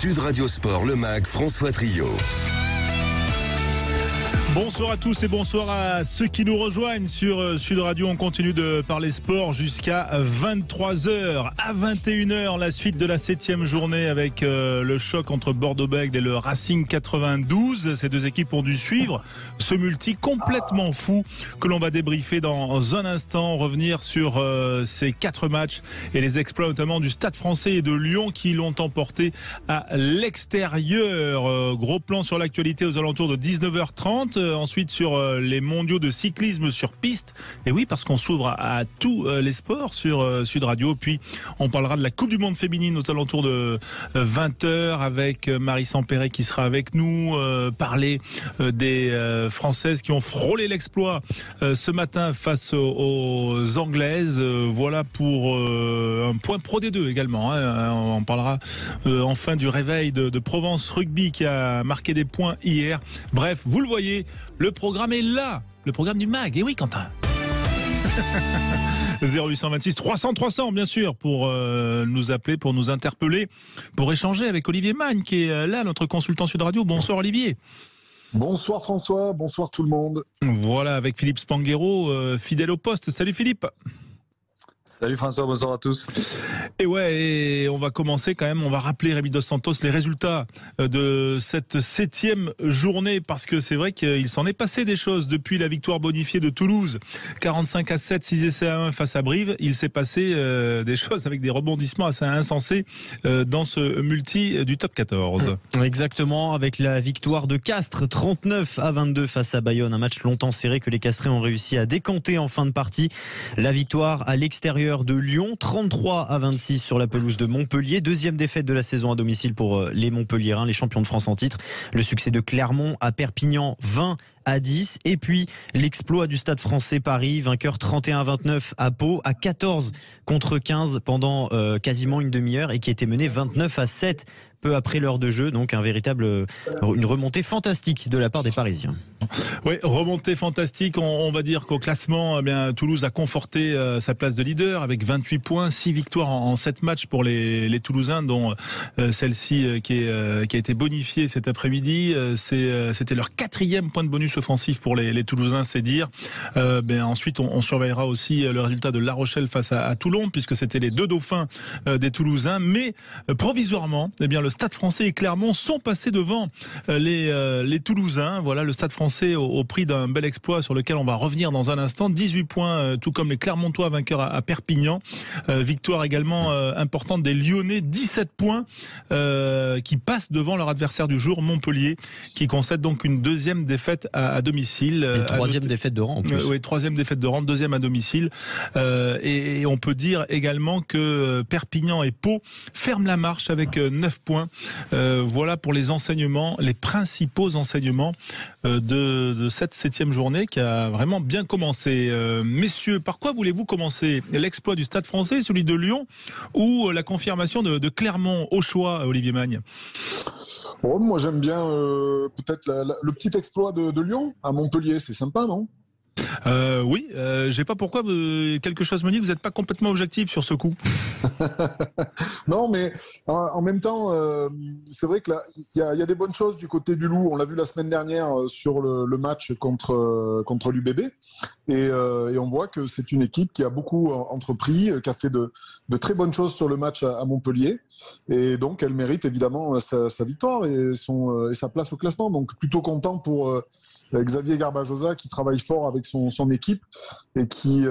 Sud Radio Sport, le MAG, François Trio. Bonsoir à tous et bonsoir à ceux qui nous rejoignent sur Sud Radio. On continue de parler sport jusqu'à 23h. À 21h, la suite de la 7e journée avec le choc entre Bordeaux-Bègles et le Racing 92. Ces deux équipes ont dû suivre ce multi complètement fou que l'on va débriefer dans un instant. Revenir sur ces 4 matchs et les exploits notamment du Stade Français et de Lyon qui l'ont emporté à l'extérieur. Gros plan sur l'actualité aux alentours de 19h30. Ensuite sur les mondiaux de cyclisme sur piste. Et oui, parce qu'on s'ouvre à tous les sports sur Sud Radio. Puis on parlera de la Coupe du Monde féminine aux alentours de 20h avec Marie Sampéret qui sera avec nous. Parler des Françaises qui ont frôlé l'exploit ce matin face aux Anglaises. Voilà pour un point Pro D2 également. On parlera enfin du réveil de Provence Rugby qui a marqué des points hier. Bref, vous le voyez, le programme est là, le programme du MAG. Et oui, Quentin. 0826 300 300 bien sûr pour nous appeler, pour nous interpeller, pour échanger avec Olivier Magne qui est là, notre consultant Sud Radio. Bonsoir Olivier. Bonsoir François, bonsoir tout le monde. Voilà, avec Philippe Spanghero, fidèle au poste. Salut Philippe. Salut François, bonsoir à tous. Et ouais, et on va commencer quand même, on va rappeler Rémi Dos Santos les résultats de cette 7e journée parce que c'est vrai qu'il s'en est passé des choses depuis la victoire bonifiée de Toulouse, 45-7, 6 essais à 1 face à Brive. Il s'est passé des choses avec des rebondissements assez insensés dans ce multi du top 14. Exactement, avec la victoire de Castres, 39-22 face à Bayonne, un match longtemps serré que les Castrés ont réussi à décanter en fin de partie. La victoire à l'extérieur de Lyon, 33-26 sur la pelouse de Montpellier. Deuxième défaite de la saison à domicile pour les Montpelliérains, les champions de France en titre. Le succès de Clermont à Perpignan, 20-10. Et puis l'exploit du Stade Français Paris, vainqueur 31-29 à Pau, à 14 contre 15 pendant quasiment une demi-heure et qui était mené 29-7 peu après l'heure de jeu. Donc une remontée fantastique de la part des Parisiens. Oui, remontée fantastique. On va dire qu'au classement, Toulouse a conforté sa place de leader avec 28 points, 6 victoires en 7 matchs pour les Toulousains, dont celle-ci qui a été bonifiée cet après-midi. C'était leur 4e point de bonus offensif pour les Toulousains, c'est dire. Ensuite, on surveillera aussi le résultat de La Rochelle face à Toulon, puisque c'était les 2 dauphins des Toulousains. Mais provisoirement, le Stade Français et Clermont sont passés devant les Toulousains. Voilà, le Stade Français au prix d'un bel exploit sur lequel on va revenir dans un instant. 18 points, tout comme les Clermontois vainqueurs à Perpignan. Victoire également importante des Lyonnais, 17 points qui passent devant leur adversaire du jour, Montpellier, qui concède donc une deuxième défaite à domicile. Une troisième défaite de rang en plus. Oui, troisième défaite de rang, deuxième à domicile. Et on peut dire également que Perpignan et Pau ferment la marche avec 9 points. Voilà pour les enseignements, les principaux enseignements de cette 7e journée qui a vraiment bien commencé. Messieurs, par quoi voulez-vous commencer? L'exploit du Stade Français, celui de Lyon, ou la confirmation de Clermont? Au choix, Olivier Magne. Oh, moi j'aime bien peut-être le petit exploit de Lyon à Montpellier, c'est sympa, non? Oui, je sais pas pourquoi quelque chose me dit que vous n'êtes pas complètement objectif sur ce coup. Non, mais en même temps, c'est vrai que là, il y a des bonnes choses du côté du Loup. On l'a vu la semaine dernière sur le match contre l'UBB, et on voit que c'est une équipe qui a beaucoup entrepris, qui a fait de très bonnes choses sur le match à Montpellier, et donc elle mérite évidemment sa victoire et sa place au classement. Donc plutôt content pour Xavier Garbajosa qui travaille fort avec son équipe et qui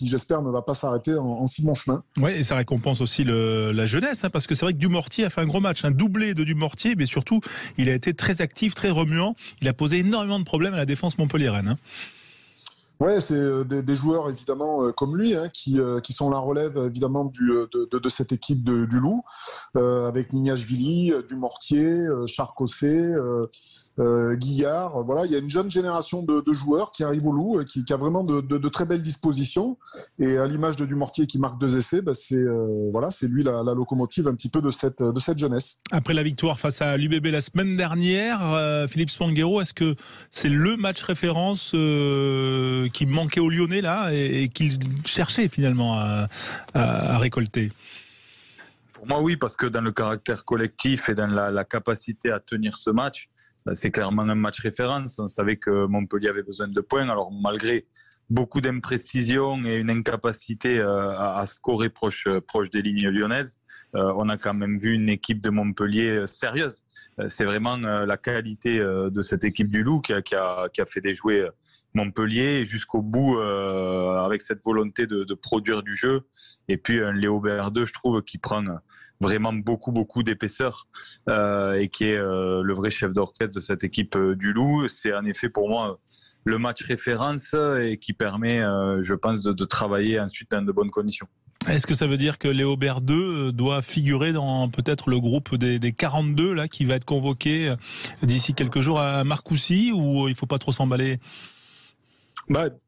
j'espère ne va pas s'arrêter en si bon chemin. Oui, et ça récompense aussi la jeunesse, parce que c'est vrai que Dumortier a fait un gros match, un doublé de Dumortier, mais surtout il a été très actif, très remuant. Il a posé énormément de problèmes à la défense montpelliéraine. Ouais, c'est des joueurs évidemment comme lui qui sont la relève évidemment de cette équipe du Loup, avec Nignashvili, Dumortier, Charcosset, Guillard. Voilà, il y a une jeune génération de joueurs qui arrivent au Loup, qui a vraiment de très belles dispositions. Et à l'image de Dumortier qui marque 2 essais, c'est lui la locomotive un petit peu de cette jeunesse. Après la victoire face à l'UBB la semaine dernière, Philippe Spanghero, est-ce que c'est le match référence qui manquait aux Lyonnais là et qu'il cherchait finalement à récolter? Pour moi, oui, parce que dans le caractère collectif et dans la capacité à tenir ce match, c'est clairement un match référence. On savait que Montpellier avait besoin de points. Alors, malgré beaucoup d'imprécisions et une incapacité à scorer proche des lignes lyonnaises, on a quand même vu une équipe de Montpellier sérieuse. C'est vraiment la qualité de cette équipe du Loup qui a fait déjouer Montpellier jusqu'au bout avec cette volonté de produire du jeu. Et puis un Léo Berdeux, je trouve, qui prend vraiment beaucoup d'épaisseur et qui est le vrai chef d'orchestre de cette équipe du Loup. C'est en effet pour moi le match référence et qui permet, je pense, de travailler ensuite dans de bonnes conditions. Est-ce que ça veut dire que Léo Berdeux doit figurer dans peut-être le groupe des 42 là, qui va être convoqué d'ici quelques jours à Marcoussis, ou il ne faut pas trop s'emballer ?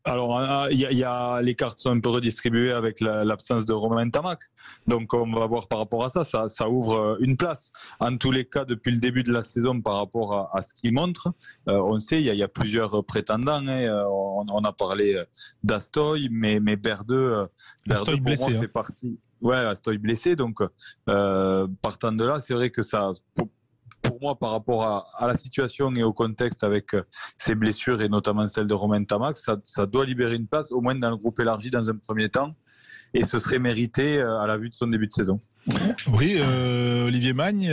Alors, les cartes sont un peu redistribuées avec l'absence de Romain Ntamack. Donc, on va voir par rapport à ça. Ça ouvre une place. En tous les cas, depuis le début de la saison, par rapport à ce qu'il montre, on sait, il y a plusieurs prétendants. Hein. On a parlé d'Astoy, mais Berdeux pour blessé, moi, fait partie. Ouais, Astoy blessé. Donc, partant de là, c'est vrai que ça... Pour moi, par rapport à la situation et au contexte avec ces blessures et notamment celle de Romain Ntamack, ça doit libérer une place, au moins dans le groupe élargi dans un premier temps, et ce serait mérité à la vue de son début de saison. Oui, Olivier Magne,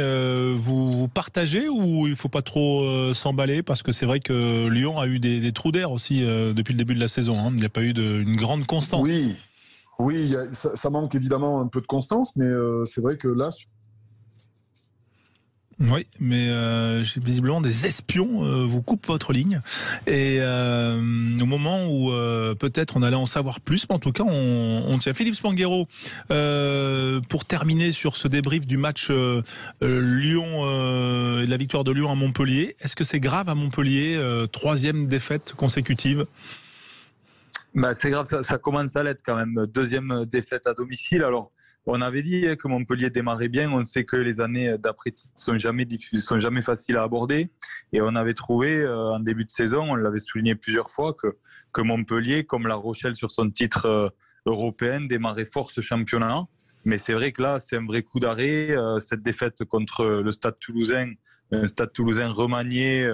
vous partagez ou il ne faut pas trop s'emballer, parce que c'est vrai que Lyon a eu des trous d'air aussi depuis le début de la saison, hein. Il n'y a pas eu une grande constance. Oui, ça manque évidemment un peu de constance, mais c'est vrai que là... Oui, mais visiblement des espions vous coupent votre ligne. Et au moment où peut-être on allait en savoir plus, mais en tout cas on tient. Philippe Spanghero, pour terminer sur ce débrief du match Lyon et de la victoire de Lyon à Montpellier, est-ce que c'est grave à Montpellier, 3e défaite consécutive ? C'est grave, ça commence à l'être quand même. 2e défaite à domicile. Alors, on avait dit que Montpellier démarrait bien. On sait que les années d'après-titre sont jamais faciles à aborder. Et on avait trouvé, en début de saison, on l'avait souligné plusieurs fois, que Montpellier, comme La Rochelle sur son titre européen, démarrait fort ce championnat. Mais c'est vrai que là, c'est un vrai coup d'arrêt. Cette défaite contre le Stade Toulousain, un Stade Toulousain remanié,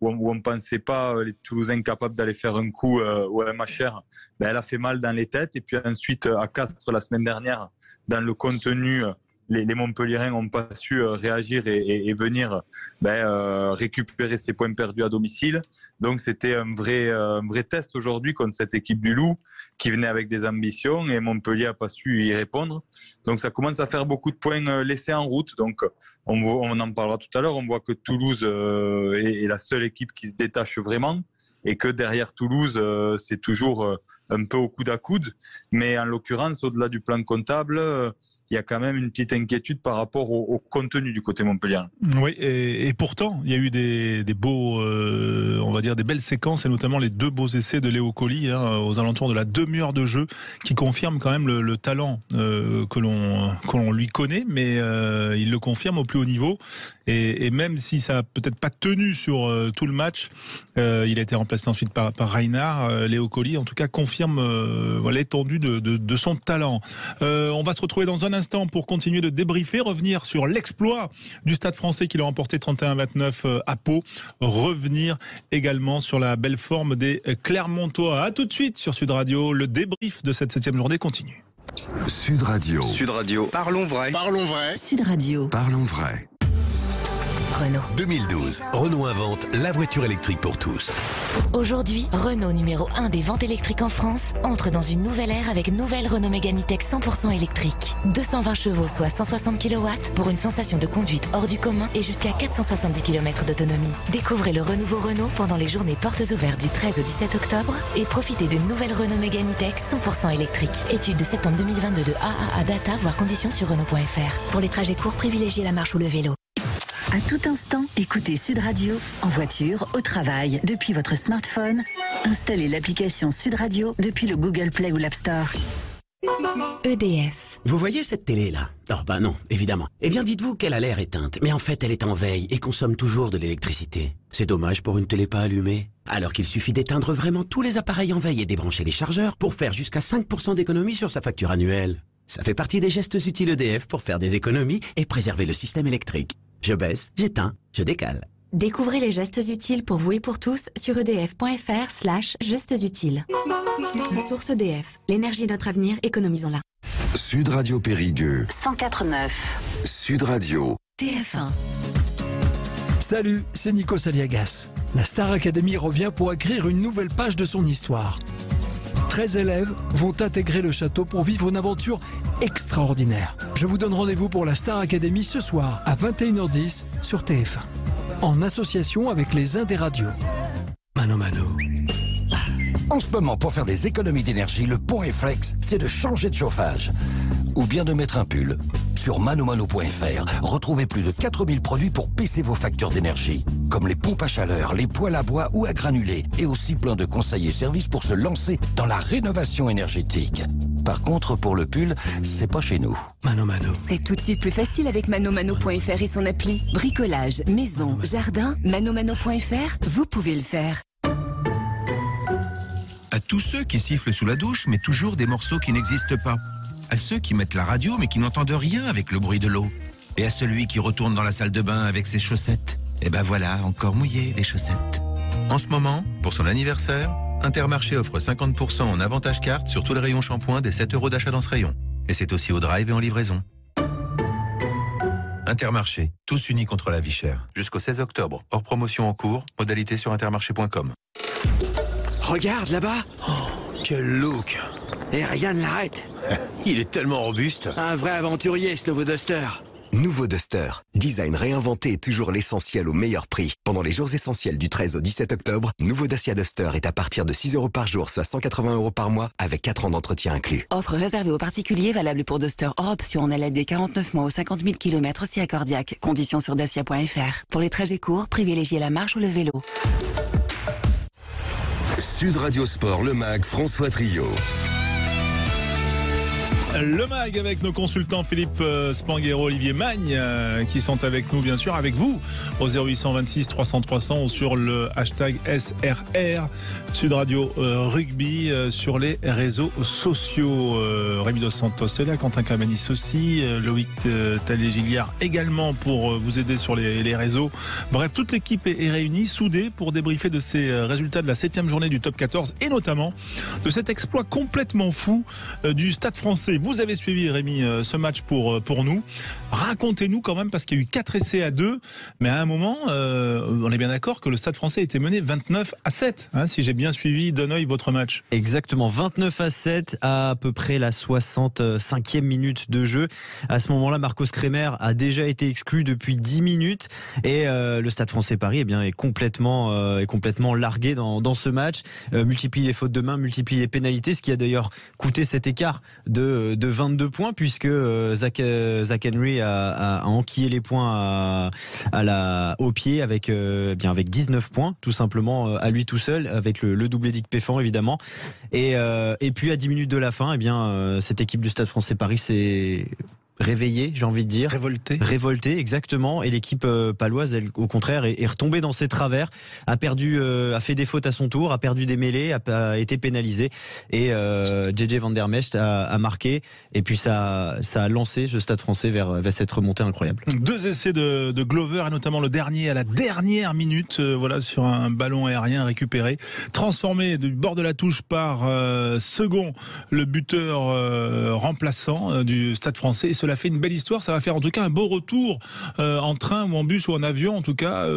où on ne pensait pas les Toulousains capables d'aller faire un coup au MHR, elle a fait mal dans les têtes. Et puis ensuite, à Castres, la semaine dernière, dans le contenu, les Montpelliérains n'ont pas su réagir et venir récupérer ces points perdus à domicile. Donc c'était un vrai test aujourd'hui contre cette équipe du Loup qui venait avec des ambitions, et Montpellier n'a pas su y répondre. Donc ça commence à faire beaucoup de points laissés en route. Donc on en parlera tout à l'heure. On voit que Toulouse est la seule équipe qui se détache vraiment, et que derrière Toulouse, c'est toujours un peu au coude à coude. Mais en l'occurrence, au-delà du plan comptable, il y a quand même une petite inquiétude par rapport au contenu du côté montpellier. Oui, et pourtant, il y a eu des beaux, on va dire des belles séquences, et notamment les 2 beaux essais de Léo Colli aux alentours de la demi-heure de jeu, qui confirment quand même le talent que l'on lui connaît, mais il le confirme au plus haut niveau. Et même si ça n'a peut-être pas tenu sur tout le match, il a été remplacé ensuite par Reinhard. Léo Colli, en tout cas, confirme l'étendue de son talent. On va se retrouver dans un instant pour continuer de débriefer, revenir sur l'exploit du Stade Français qui l'a remporté 31-29 à Pau, revenir également sur la belle forme des Clermontois. A tout de suite sur Sud Radio, le débrief de cette 7e journée continue. Sud Radio. Sud Radio. Parlons vrai. Parlons vrai. Sud Radio. Parlons vrai. Renault. 2012, Renault invente la voiture électrique pour tous. Aujourd'hui, Renault numéro 1 des ventes électriques en France entre dans une nouvelle ère avec nouvelle Renault Mégane E-Tech 100% électrique. 220 chevaux, soit 160 kW, pour une sensation de conduite hors du commun et jusqu'à 470 km d'autonomie. Découvrez le renouveau Renault pendant les journées portes ouvertes du 13 au 17 octobre et profitez d'une nouvelle Renault Mégane E-Tech 100% électrique. Étude de septembre 2022 de AAA Data, voire conditions sur Renault.fr. Pour les trajets courts, privilégiez la marche ou le vélo. À tout instant, écoutez Sud Radio, en voiture, au travail, depuis votre smartphone. Installez l'application Sud Radio depuis le Google Play ou l'App Store. EDF. Vous voyez cette télé-là? Oh bah non, évidemment. Eh bien dites-vous qu'elle a l'air éteinte, mais en fait elle est en veille et consomme toujours de l'électricité. C'est dommage pour une télé pas allumée. Alors qu'il suffit d'éteindre vraiment tous les appareils en veille et débrancher les chargeurs pour faire jusqu'à 5% d'économie sur sa facture annuelle. Ça fait partie des gestes utiles EDF pour faire des économies et préserver le système électrique. Je baisse, j'éteins, je décale. Découvrez les gestes utiles pour vous et pour tous sur edf.fr/gestes utiles. Source EDF. L'énergie est notre avenir, économisons-la. Sud Radio Périgueux. 104.9. Sud Radio. TF1. Salut, c'est Nikos Aliagas. La Star Academy revient pour écrire une nouvelle page de son histoire. 13 élèves vont intégrer le château pour vivre une aventure extraordinaire. Je vous donne rendez-vous pour la Star Academy ce soir à 21h10 sur TF1. En association avec les Indes radios. Mano Mano. En ce moment, pour faire des économies d'énergie, le bon réflexe, c'est de changer de chauffage. Ou bien de mettre un pull. Sur manomano.fr, retrouvez plus de 4000 produits pour baisser vos factures d'énergie. Comme les pompes à chaleur, les poêles à bois ou à granulés. Et aussi plein de conseils et services pour se lancer dans la rénovation énergétique. Par contre, pour le pull, c'est pas chez nous. Mano Mano. C'est tout de suite plus facile avec manomano.fr et son appli. Bricolage, maison, jardin, manomano.fr, vous pouvez le faire. À tous ceux qui sifflent sous la douche, mais toujours des morceaux qui n'existent pas. À ceux qui mettent la radio, mais qui n'entendent rien avec le bruit de l'eau. Et à celui qui retourne dans la salle de bain avec ses chaussettes. Et ben voilà, encore mouillé les chaussettes. En ce moment, pour son anniversaire, Intermarché offre 50% en avantage carte sur tous les rayons shampoing des 7 € d'achat dans ce rayon. Et c'est aussi au drive et en livraison. Intermarché, tous unis contre la vie chère. Jusqu'au 16 octobre, hors promotion en cours, modalité sur intermarché.com. Regarde là-bas. Oh, quel look. Et rien ne l'arrête. Il est tellement robuste. Un vrai aventurier, ce nouveau Duster. Nouveau Duster. Design réinventé et toujours l'essentiel au meilleur prix. Pendant les jours essentiels du 13 au 17 octobre, nouveau Dacia Duster est à partir de 6 € par jour, soit 180 € par mois, avec 4 ans d'entretien inclus. Offre réservée aux particuliers, valable pour Duster hors option en LLD des 49 mois aux 50 000 km aussi à Cordiac. Conditions sur dacia.fr. Pour les trajets courts, privilégiez la marche ou le vélo. Sud Radio Sport, le MAG, François Trio. Le MAG avec nos consultants Philippe Spanghero, Olivier Magne qui sont avec nous, bien sûr, avec vous au 0826 300 300 ou sur le hashtag SRR Sud Radio Rugby sur les réseaux sociaux. Rémi Dos Santos est là, Quentin Camanis aussi, Loïc Talley-Gilliard également pour vous aider sur les réseaux. Bref, toute l'équipe est réunie, soudée pour débriefer de ces résultats de la 7e journée du top 14 et notamment de cet exploit complètement fou du Stade Français. Vous avez suivi, Rémi, ce match pour nous. Racontez-nous quand même, parce qu'il y a eu 4 essais à 2, mais à un moment, on est bien d'accord que le Stade Français était mené 29-7, hein, si j'ai bien suivi d'un œil votre match. Exactement, 29-7 à peu près la 65e minute de jeu. À ce moment-là, Marcos Kremer a déjà été exclu depuis 10 minutes et le Stade Français Paris est complètement largué dans ce match. Multiplie les fautes de main, multiplie les pénalités, ce qui a d'ailleurs coûté cet écart de 22 points, puisque Zach Henry a enquillé les points au pied avec 19 points, tout simplement, à lui tout seul, avec le doublé d'Yves Péfan évidemment. Et puis à 10 minutes de la fin, cette équipe du Stade Français Paris s'est réveillée, j'ai envie de dire. Révoltée, exactement. Et l'équipe paloise, elle, au contraire, est retombée dans ses travers, a fait des fautes à son tour, a perdu des mêlées, a été pénalisée. Et JJ Van Der Mecht a marqué. Et puis ça a lancé ce Stade Français vers cette remontée incroyable. 2 essais de Glover, et notamment le dernier à la dernière minute, sur un ballon aérien récupéré, transformé du bord de la touche par Second, le buteur remplaçant du Stade Français. Et cela fait une belle histoire, ça va faire en tout cas un beau retour en train ou en bus ou en avion, en tout cas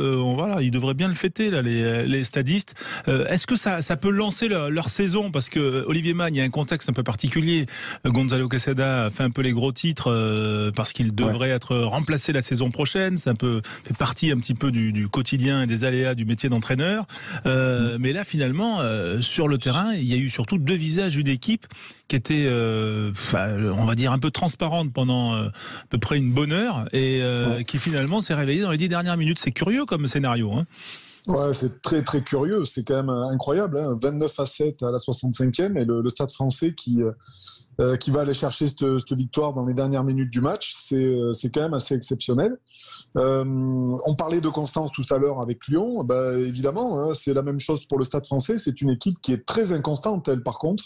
ils devraient bien le fêter là, les stadistes. Est-ce que ça peut lancer leur saison, parce que Olivier Magne, il y a un contexte un peu particulier. Gonzalo Quesada fait un peu les gros titres parce qu'il devrait être remplacé la saison prochaine, c'est fait partie un petit peu du quotidien et des aléas du métier d'entraîneur, mais là finalement sur le terrain il y a eu surtout 2 visages d'une équipe qui était on va dire un peu transparente pendant à peu près une bonne heure et qui finalement s'est réveillée dans les 10 dernières minutes. C'est curieux comme scénario, hein. Ouais, c'est très très curieux, c'est quand même incroyable, hein. 29-7 à la 65e et le Stade Français qui va aller chercher cette victoire dans les dernières minutes du match, c'est quand même assez exceptionnel. On parlait de constance tout à l'heure avec Lyon, évidemment, hein, c'est la même chose pour le Stade Français, c'est une équipe qui est très inconstante, elle, par contre,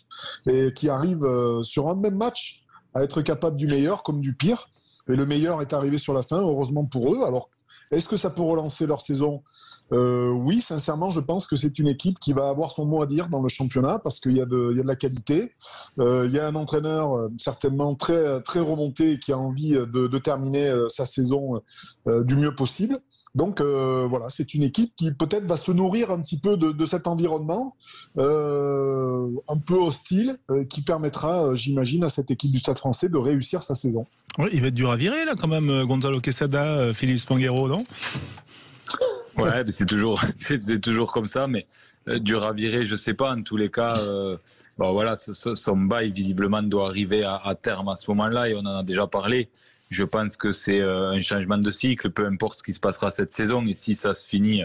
et qui arrive sur un même match à être capable du meilleur comme du pire. Et le meilleur est arrivé sur la fin, heureusement pour eux. Alors, est-ce que ça peut relancer leur saison ? Oui, sincèrement, je pense que c'est une équipe qui va avoir son mot à dire dans le championnat parce qu'il y a de la qualité. Il y a un entraîneur certainement très, très remonté qui a envie de terminer sa saison du mieux possible. Donc voilà, c'est une équipe qui peut-être va se nourrir un petit peu de cet environnement un peu hostile qui permettra, j'imagine, à cette équipe du Stade Français de réussir sa saison. Oui, il va être dur à virer là quand même, Gonzalo Quesada, Philippe Spanghero, non ? Ouais, mais c'est toujours comme ça, mais dur à virer, je sais pas. En tous les cas, voilà, son bail visiblement doit arriver à terme à ce moment-là, et on en a déjà parlé. Je pense que c'est un changement de cycle, peu importe ce qui se passera cette saison. Et si ça se finit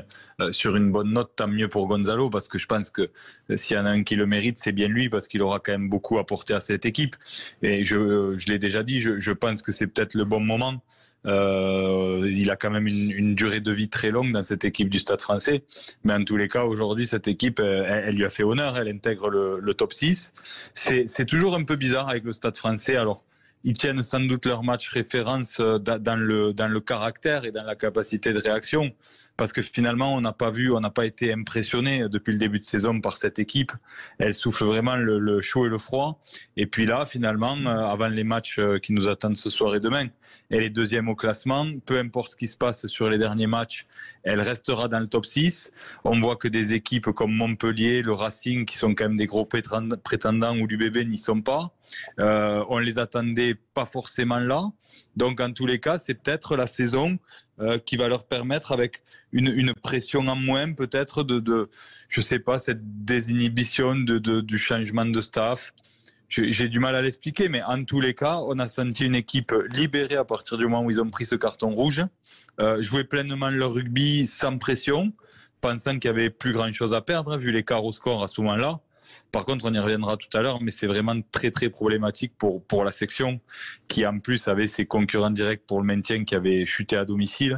sur une bonne note, tant mieux pour Gonzalo, parce que je pense que s'il y en a un qui le mérite, c'est bien lui, parce qu'il aura quand même beaucoup apporté à cette équipe. Et je l'ai déjà dit, je pense que c'est peut-être le bon moment. Il a quand même une durée de vie très longue dans cette équipe du Stade Français. Mais en tous les cas, aujourd'hui, cette équipe, elle lui a fait honneur. Elle intègre le top 6. C'est toujours un peu bizarre avec le Stade Français. Alors, ils tiennent sans doute leur match référence dans le caractère et dans la capacité de réaction. Parce que finalement, on n'a pas été impressionné depuis le début de saison par cette équipe. Elle souffle vraiment le chaud et le froid. Et puis là, finalement, avant les matchs qui nous attendent ce soir et demain, elle est deuxième au classement. Peu importe ce qui se passe sur les derniers matchs, elle restera dans le top 6. On voit que des équipes comme Montpellier, le Racing, qui sont quand même des gros prétendants, ou l'UBB n'y sont pas. On les attendait pas forcément là. Donc, en tous les cas, c'est peut-être la saison qui va leur permettre, avec une pression en moins, peut-être, je sais pas, cette désinhibition du changement de staff. J'ai du mal à l'expliquer, mais en tous les cas, on a senti une équipe libérée à partir du moment où ils ont pris ce carton rouge, jouer pleinement leur rugby sans pression, pensant qu'il n'y avait plus grand-chose à perdre, vu l'écart au score à ce moment-là. Par contre, on y reviendra tout à l'heure, mais c'est vraiment très très problématique pour la section qui en plus avait ses concurrents directs pour le maintien qui avaient chuté à domicile,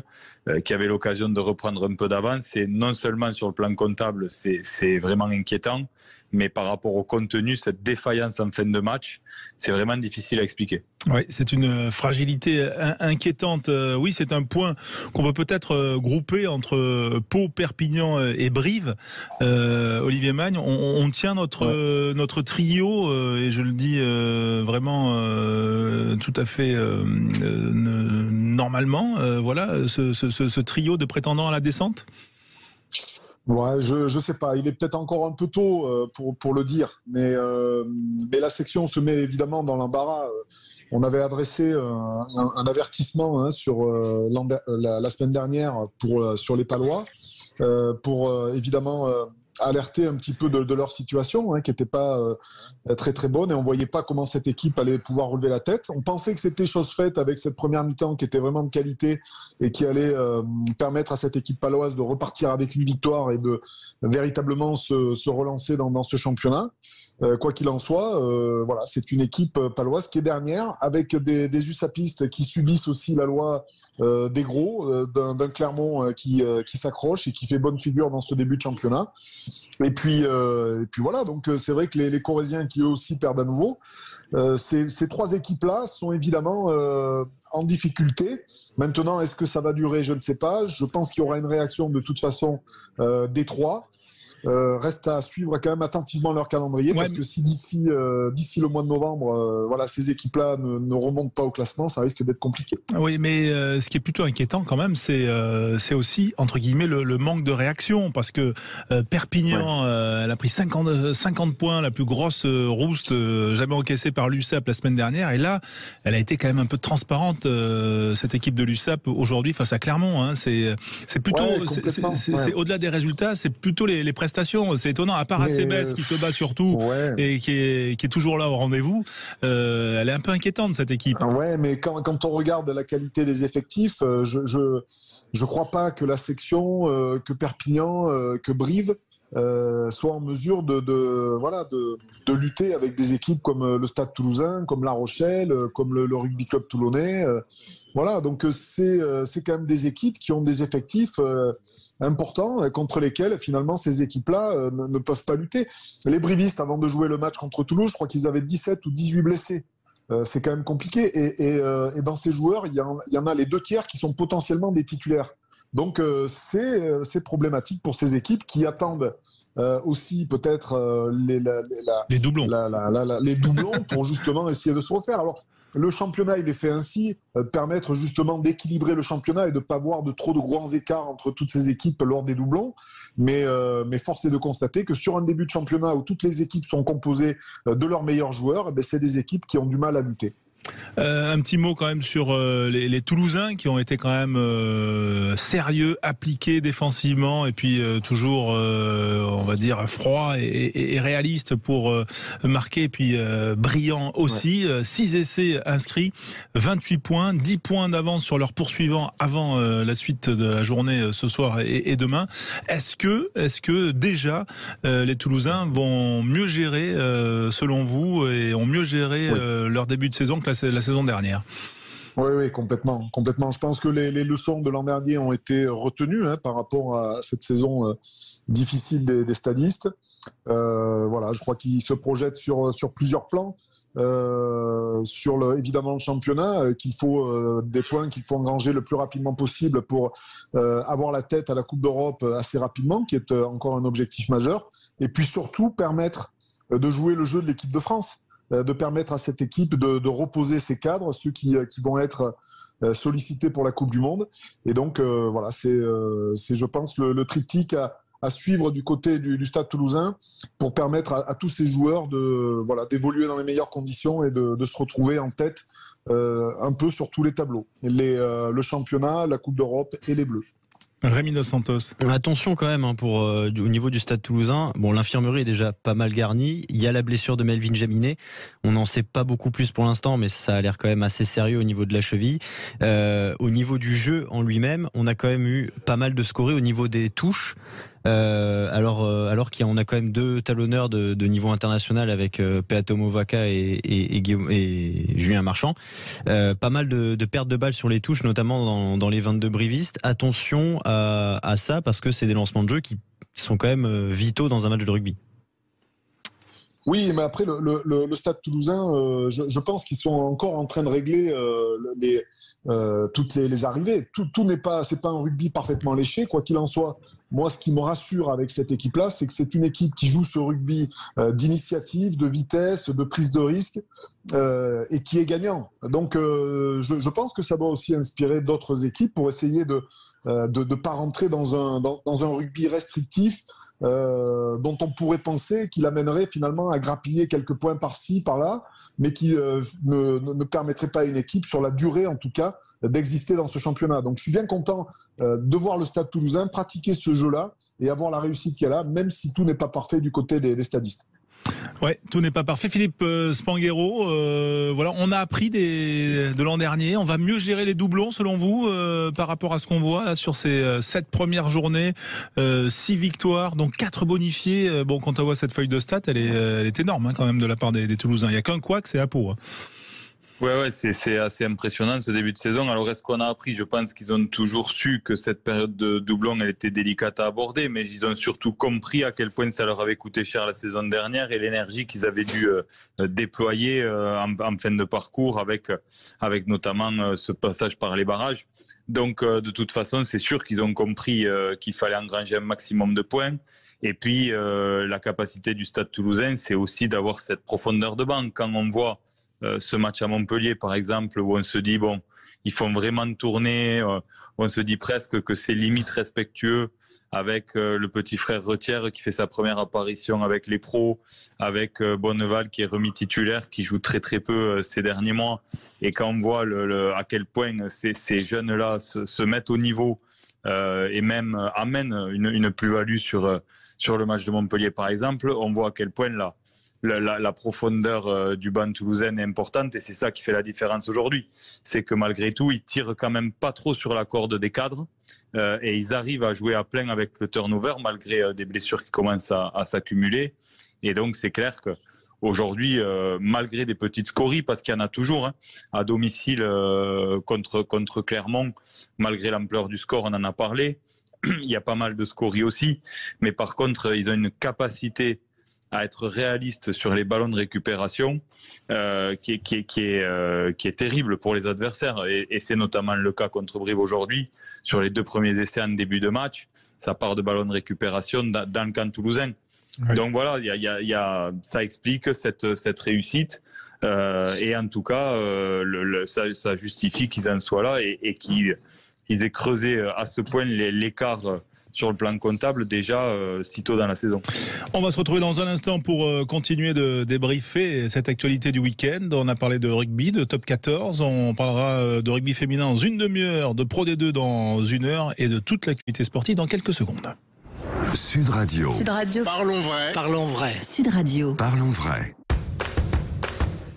qui avaient l'occasion de reprendre un peu d'avance. Et non seulement sur le plan comptable, c'est vraiment inquiétant, mais par rapport au contenu, cette défaillance en fin de match, c'est vraiment difficile à expliquer. Oui, c'est une fragilité inquiétante. Oui, c'est un point qu'on peut peut-être grouper entre Pau, Perpignan et Brive. Olivier Magne, on tient notre trio, et je le dis vraiment tout à fait normalement. Voilà, ce trio de prétendants à la descente. Ouais, je sais pas. Il est peut-être encore un peu tôt pour le dire, mais la section se met évidemment dans l'embarras. On avait adressé un avertissement sur la semaine dernière sur les Palois pour évidemment alerter un petit peu de leur situation qui n'était pas très très bonne, et on voyait pas comment cette équipe allait pouvoir relever la tête. On pensait que c'était chose faite avec cette première mi-temps qui était vraiment de qualité et qui allait permettre à cette équipe paloise de repartir avec une victoire et de véritablement se relancer dans ce championnat. Quoi qu'il en soit, voilà, c'est une équipe paloise qui est dernière, avec des USAPistes qui subissent aussi la loi des gros, d'un Clermont qui s'accroche et qui fait bonne figure dans ce début de championnat. Et puis voilà, donc c'est vrai que les Corréziens qui eux aussi perdent à nouveau. Ces trois équipes-là sont évidemment en difficulté. Maintenant, est-ce que ça va durer ? Je ne sais pas. Je pense qu'il y aura une réaction de toute façon des trois. Reste à suivre quand même attentivement leur calendrier, parce que si d'ici le mois de novembre, voilà, ces équipes-là ne remontent pas au classement, ça risque d'être compliqué. Oui, mais ce qui est plutôt inquiétant quand même, c'est aussi entre guillemets le manque de réaction, parce que Perpignan, elle a pris 50 points, la plus grosse rouste jamais encaissée par l'USAP la semaine dernière, et là, elle a été quand même un peu transparente, cette équipe de l'USAP aujourd'hui face à Clermont. Hein. C'est plutôt, c'est au-delà des résultats, c'est plutôt les prestations. C'est étonnant, à part Acebes qui se bat surtout et qui est toujours là au rendez-vous, elle est un peu inquiétante cette équipe. Ouais, mais quand on regarde la qualité des effectifs, je crois pas que la section, que Perpignan, que Brive soit en mesure de lutter avec des équipes comme le Stade Toulousain, comme La Rochelle, comme le Rugby Club Toulonnais. Voilà, donc c'est quand même des équipes qui ont des effectifs importants, contre lesquels finalement ces équipes-là ne peuvent pas lutter. Les Brivistes, avant de jouer le match contre Toulouse, je crois qu'ils avaient 17 ou 18 blessés. c'est quand même compliqué. Et dans ces joueurs, il y en a les 2/3 qui sont potentiellement des titulaires. Donc c'est problématique pour ces équipes qui attendent aussi peut-être les doublons. Les doublons pour justement essayer de se refaire. Alors le championnat il est fait ainsi, permettre justement d'équilibrer le championnat et de ne pas avoir de trop de grands écarts entre toutes ces équipes lors des doublons. Mais force est de constater que sur un début de championnat où toutes les équipes sont composées de leurs meilleurs joueurs, c'est des équipes qui ont du mal à lutter. Un petit mot quand même sur les Toulousains qui ont été quand même sérieux, appliqués défensivement et puis toujours on va dire froid et réaliste pour marquer et puis brillant aussi. 6 essais inscrits, 28 points, 10 points d'avance sur leurs poursuivants avant la suite de la journée ce soir et demain. Est-ce que déjà les Toulousains vont mieux gérer selon vous et ont mieux géré leur début de saison que la saison dernière? Oui, complètement. Je pense que les leçons de l'an dernier ont été retenues par rapport à cette saison difficile des stadistes. Je crois qu'ils se projettent sur plusieurs plans. Évidemment le championnat, qu'il faut des points qu'il faut engranger le plus rapidement possible pour avoir la tête à la Coupe d'Europe assez rapidement, qui est encore un objectif majeur. Et puis surtout permettre de jouer le jeu de l'équipe de France. De permettre à cette équipe de reposer ses cadres, ceux qui vont être sollicités pour la Coupe du Monde. Et donc, c'est, je pense, le triptyque à suivre du côté du Stade Toulousain pour permettre à tous ces joueurs d'évoluer dans les meilleures conditions et de se retrouver en tête un peu sur tous les tableaux. Le championnat, la Coupe d'Europe et les Bleus. Rémi Dos Santos. Attention quand même au niveau du Stade Toulousain. Bon, l'infirmerie est déjà pas mal garnie. Il y a la blessure de Melvin Jaminet. On n'en sait pas beaucoup plus pour l'instant, mais ça a l'air quand même assez sérieux au niveau de la cheville. Au niveau du jeu en lui-même, on a quand même eu pas mal de scorés au niveau des touches. Alors qu'on a quand même 2 talonneurs de niveau international avec Peato Movaca et Julien Marchand. Pas mal de pertes de balles sur les touches, notamment dans les 22 brivistes. Attention à ça, parce que c'est des lancements de jeu qui sont quand même vitaux dans un match de rugby. Oui, mais après, le Stade Toulousain, je pense qu'ils sont encore en train de régler toutes les arrivées. Tout n'est pas, c'est pas un rugby parfaitement léché, quoi qu'il en soit. Moi, ce qui me rassure avec cette équipe-là, c'est que c'est une équipe qui joue ce rugby d'initiative, de vitesse, de prise de risque, et qui est gagnant. Donc, je pense que ça doit aussi inspirer d'autres équipes pour essayer de pas rentrer dans un rugby restrictif, dont on pourrait penser qu'il amènerait finalement à grappiller quelques points par-ci, par-là, mais qui ne permettrait pas à une équipe, sur la durée en tout cas, d'exister dans ce championnat. Donc je suis bien content de voir le Stade Toulousain pratiquer ce jeu-là et avoir la réussite qu'elle a, même si tout n'est pas parfait du côté des stadistes. Ouais, tout n'est pas parfait. Philippe Spanghero, on a appris de l'an dernier. On va mieux gérer les doublons, selon vous, par rapport à ce qu'on voit là, sur ces 7 premières journées, 6 victoires, donc 4 bonifiés. Quand on voit cette feuille de stats, elle est énorme quand même de la part des Toulousains. Il n'y a qu'un couac, c'est à Pau. Ouais, c'est assez impressionnant ce début de saison. Alors, est-ce qu'on a appris? Je pense qu'ils ont toujours su que cette période de doublon, elle était délicate à aborder, mais ils ont surtout compris à quel point ça leur avait coûté cher la saison dernière et l'énergie qu'ils avaient dû déployer en fin de parcours avec notamment ce passage par les barrages. Donc, de toute façon, c'est sûr qu'ils ont compris qu'il fallait engranger un maximum de points. Et puis, la capacité du Stade Toulousain, c'est aussi d'avoir cette profondeur de banc. Quand on voit ce match à Montpellier, par exemple, où on se dit, ils font vraiment tourner, on se dit presque que c'est limite respectueux avec le petit frère Retière qui fait sa première apparition avec les pros, avec Bonneval qui est remis titulaire, qui joue très très peu ces derniers mois. Et quand on voit à quel point ces jeunes-là se mettent au niveau et même amènent une plus-value sur le match de Montpellier, par exemple, on voit à quel point la profondeur du banc toulousain est importante et c'est ça qui fait la différence aujourd'hui. C'est que malgré tout, ils tirent quand même pas trop sur la corde des cadres et ils arrivent à jouer à plein avec le turnover malgré des blessures qui commencent à s'accumuler. Et donc c'est clair que aujourd'hui, malgré des petites scories, parce qu'il y en a toujours à domicile contre Clermont, malgré l'ampleur du score, on en a parlé. Il y a pas mal de scories aussi, mais par contre, ils ont une capacité à être réaliste sur les ballons de récupération qui est terrible pour les adversaires. Et c'est notamment le cas contre Brive aujourd'hui. Sur les 2 premiers essais en début de match, ça part de ballons de récupération dans le camp toulousain. Oui. Donc voilà, ça explique cette réussite. Et en tout cas, ça justifie qu'ils en soient là et qu'ils aient creusé à ce point l'écart sur le plan comptable déjà si tôt dans la saison. On va se retrouver dans un instant pour continuer de débriefer cette actualité du week-end. On a parlé de rugby, de top 14. On parlera de rugby féminin dans une demi-heure, de Pro D2 dans une heure et de toute l'activité sportive dans quelques secondes. Sud Radio. Sud Radio. Parlons vrai. Parlons vrai. Sud Radio. Parlons vrai.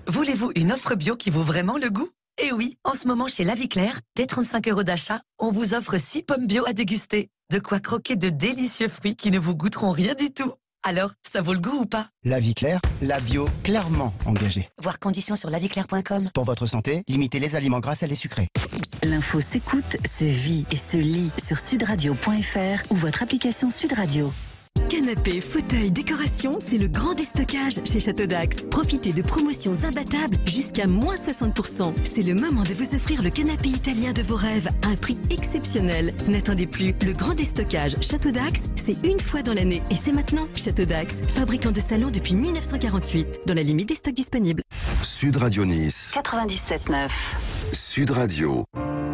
Voulez-vous une offre bio qui vaut vraiment le goût ? Eh oui, en ce moment chez La Vie Claire, dès 35 € d'achat, on vous offre 6 pommes bio à déguster. De quoi croquer de délicieux fruits qui ne vous goûteront rien du tout. Alors, ça vaut le goût ou pas ? La Vie Claire, la bio clairement engagée. Voir conditions sur laviclaire.com. Pour votre santé, limitez les aliments gras et les sucrés. L'info s'écoute, se vit et se lit sur sudradio.fr ou votre application Sud Radio. Canapé, fauteuil, décoration, c'est le grand déstockage chez Château d'Ax. Profitez de promotions imbattables jusqu'à moins 60%. C'est le moment de vous offrir le canapé italien de vos rêves à un prix exceptionnel. N'attendez plus, le grand déstockage Château d'Ax, c'est une fois dans l'année et c'est maintenant. Château d'Ax, fabricant de salons depuis 1948, dans la limite des stocks disponibles. Sud Radio Nice. 97.9. Sud Radio.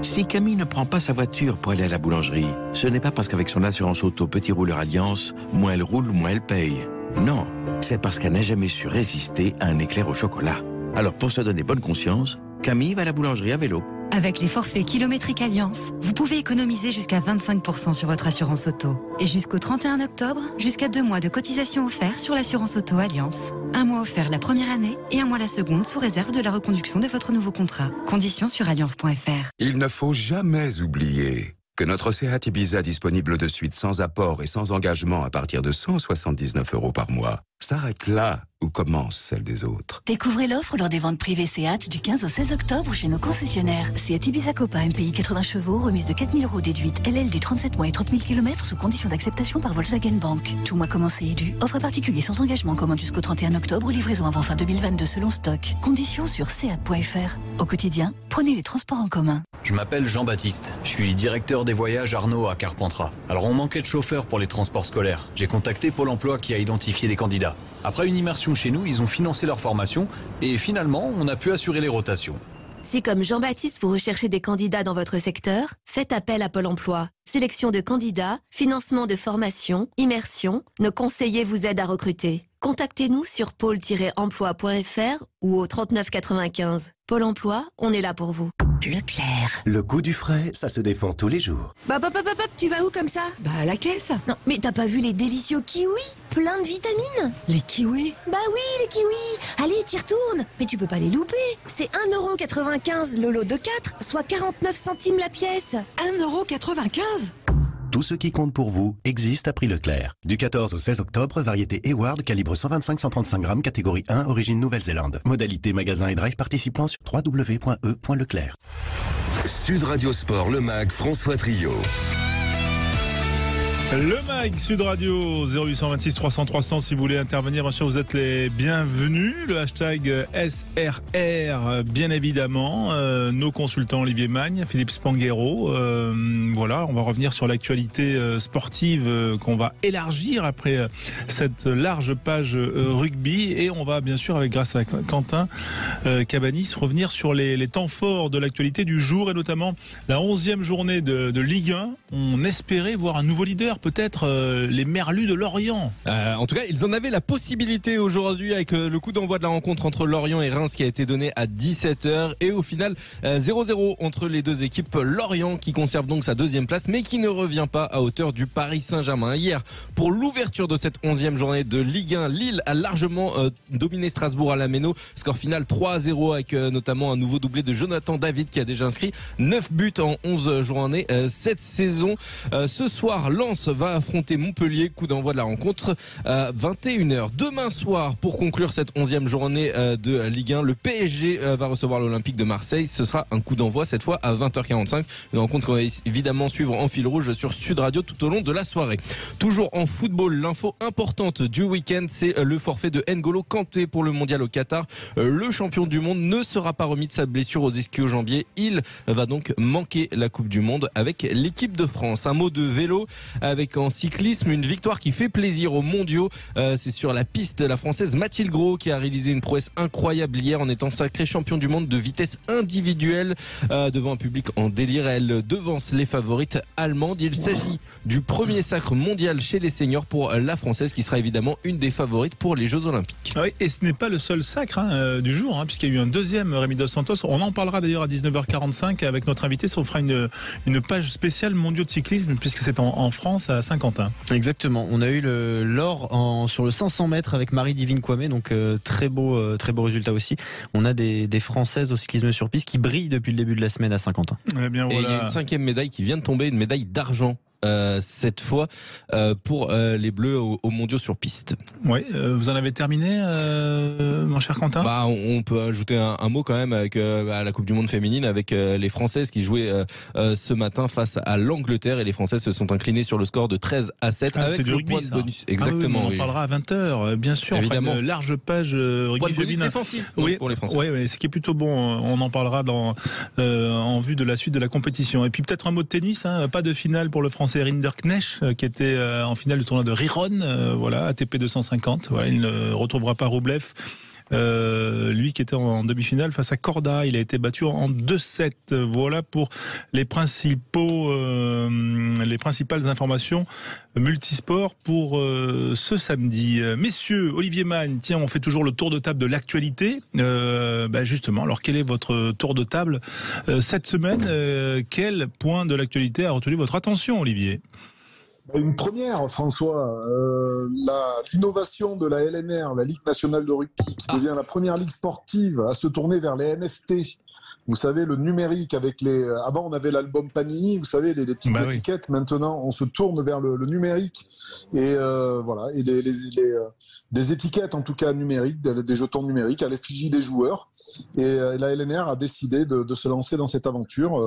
Si Camille ne prend pas sa voiture pour aller à la boulangerie, ce n'est pas parce qu'avec son assurance auto Petit Rouleur Alliance, moins elle roule, moins elle paye. Non, c'est parce qu'elle n'a jamais su résister à un éclair au chocolat. Alors pour se donner bonne conscience, Camille va à la boulangerie à vélo. Avec les forfaits kilométriques Alliance, vous pouvez économiser jusqu'à 25% sur votre assurance auto. Et jusqu'au 31 octobre, jusqu'à 2 mois de cotisation offerts sur l'assurance auto Alliance. 1 mois offert la première année et 1 mois la seconde sous réserve de la reconduction de votre nouveau contrat. Conditions sur alliance.fr. Il ne faut jamais oublier que notre Seat Ibiza disponible de suite sans apport et sans engagement à partir de 179 € par mois s'arrête là où commence celle des autres. Découvrez l'offre lors des ventes privées Seat du 15 au 16 octobre chez nos concessionnaires. Seat Ibiza Copa MPI 80 chevaux, remise de 4 000 € déduite, LLD 37 mois et 30 000 km sous condition d'acceptation par Volkswagen Bank. Tout mois commencé et dû. Offre particulier sans engagement, commande jusqu'au 31 octobre ou livraison avant fin 2022 selon stock. Conditions sur seat.fr. Au quotidien, prenez les transports en commun. Je m'appelle Jean-Baptiste, je suis directeur des voyages Arnaud à Carpentras. Alors on manquait de chauffeurs pour les transports scolaires. J'ai contacté Pôle emploi qui a identifié des candidats. Après une immersion chez nous, ils ont financé leur formation et finalement, on a pu assurer les rotations. Si comme Jean-Baptiste, vous recherchez des candidats dans votre secteur, faites appel à Pôle emploi. Sélection de candidats, financement de formation, immersion, nos conseillers vous aident à recruter. Contactez-nous sur pôle-emploi.fr ou au 39 95. Pôle emploi, on est là pour vous. Leclerc. Le goût du frais, ça se défend tous les jours. Bah, tu vas où comme ça? Bah, à la caisse. Non, mais t'as pas vu les délicieux kiwis? Plein de vitamines. Les kiwis? Bah oui, les kiwis. Allez, t'y retournes. Mais tu peux pas les louper. C'est 1,95 € le lot de 4, soit 49 centimes la pièce. 1,95 €? Tout ce qui compte pour vous existe à prix Leclerc. Du 14 au 16 octobre, variété Eward, calibre 125-135 grammes, catégorie 1, origine Nouvelle-Zélande. Modalité magasin et drive participant sur www.e.leclerc. Sud Radio Sport, le MAG, François Trio. Le MAG Sud Radio 0826 300 300 si vous voulez intervenir, bien sûr vous êtes les bienvenus. Le hashtag SRR bien évidemment. Nos consultants Olivier Magne, Philippe Spanghero. Voilà, on va revenir sur l'actualité sportive qu'on va élargir après cette large page rugby et on va bien sûr grâce à Quentin Cabanis revenir sur les temps forts de l'actualité du jour et notamment la 11e journée de Ligue 1. On espérait voir un nouveau leader, peut-être les Merlus de Lorient. En tout cas, ils en avaient la possibilité aujourd'hui avec le coup d'envoi de la rencontre entre Lorient et Reims qui a été donné à 17h et au final 0-0 entre les deux équipes. Lorient qui conserve donc sa deuxième place mais qui ne revient pas à hauteur du Paris Saint-Germain. Hier, pour l'ouverture de cette 11e journée de Ligue 1, Lille a largement dominé Strasbourg à la Méno. Score final 3-0 avec notamment un nouveau doublé de Jonathan David qui a déjà inscrit 9 buts en 11 journées cette saison. Ce soir, Lens va affronter Montpellier, coup d'envoi de la rencontre à 21h. Demain soir, pour conclure cette 11e journée de Ligue 1, le PSG va recevoir l'Olympique de Marseille. Ce sera un coup d'envoi cette fois à 20h45. Une rencontre qu'on va évidemment évidemment suivre en fil rouge sur Sud Radio tout au long de la soirée. Toujours en football, l'info importante du week-end, c'est le forfait de N'Golo Kanté pour le mondial au Qatar. Le champion du monde ne sera pas remis de sa blessure aux ischio-jambiers. Il va donc manquer la Coupe du Monde avec l'équipe de France. Un mot de vélo avec en cyclisme une victoire qui fait plaisir aux mondiaux. C'est sur la piste la française Mathilde Gros qui a réalisé une prouesse incroyable hier en étant sacrée champion du monde de vitesse individuelle devant un public en délire. Elle devance les favorites allemandes. Il s'agit du premier sacre mondial chez les seniors pour la française qui sera évidemment une des favorites pour les Jeux Olympiques. Oui, et ce n'est pas le seul sacre du jour, puisqu'il y a eu un deuxième, Rémi Dos Santos. On en parlera d'ailleurs à 19h45 avec notre invité. On fera une page spéciale mondiaux de cyclisme puisque c'est en France à Saint-Quentin. Exactement. On a eu l'or sur le 500 mètres avec Marie Divine Kwame, donc très beau résultat aussi. On a des Françaises au cyclisme sur piste qui brillent depuis le début de la semaine à Saint-Quentin. Eh bien, voilà. Et il y a une 5e médaille qui vient de tomber, une médaille d'argent. Cette fois pour les Bleus aux mondiaux sur piste. Oui, vous en avez terminé, mon cher Quentin ? On peut ajouter un mot quand même avec à la Coupe du Monde féminine avec les Françaises qui jouaient ce matin face à l'Angleterre et les Françaises se sont inclinées sur le score de 13-7 avec c'est du le rugby, point de bonus. Exactement. On en parlera à 20h, bien sûr. Évidemment. Une large page rugby point de bonus féminin. défensif pour les Français. Oui, ce qui est plutôt bon. On en parlera en vue de la suite de la compétition. Et puis peut-être un mot de tennis. Pas de finale pour le Français Rinderknecht qui était en finale du tournoi de Riron, ATP 250. Il ne retrouvera pas Roublev. Lui qui était en demi-finale face à Corda, il a été battu en 2-7. Voilà pour les principales informations multisport pour ce samedi. Messieurs, Olivier Mann, tiens, on fait toujours le tour de table de l'actualité. Justement, alors quel est votre tour de table cette semaine ? Quel point de l'actualité a retenu votre attention, Olivier ? Une première, François, l'innovation de la LNR, la Ligue nationale de rugby, qui devient la première ligue sportive à se tourner vers les NFT. Vous savez, le numérique avec avant on avait l'album Panini, vous savez, les petites étiquettes. Maintenant, on se tourne vers le numérique et et des étiquettes en tout cas numériques, des jetons numériques à l'effigie des joueurs. Et la LNR a décidé de se lancer dans cette aventure.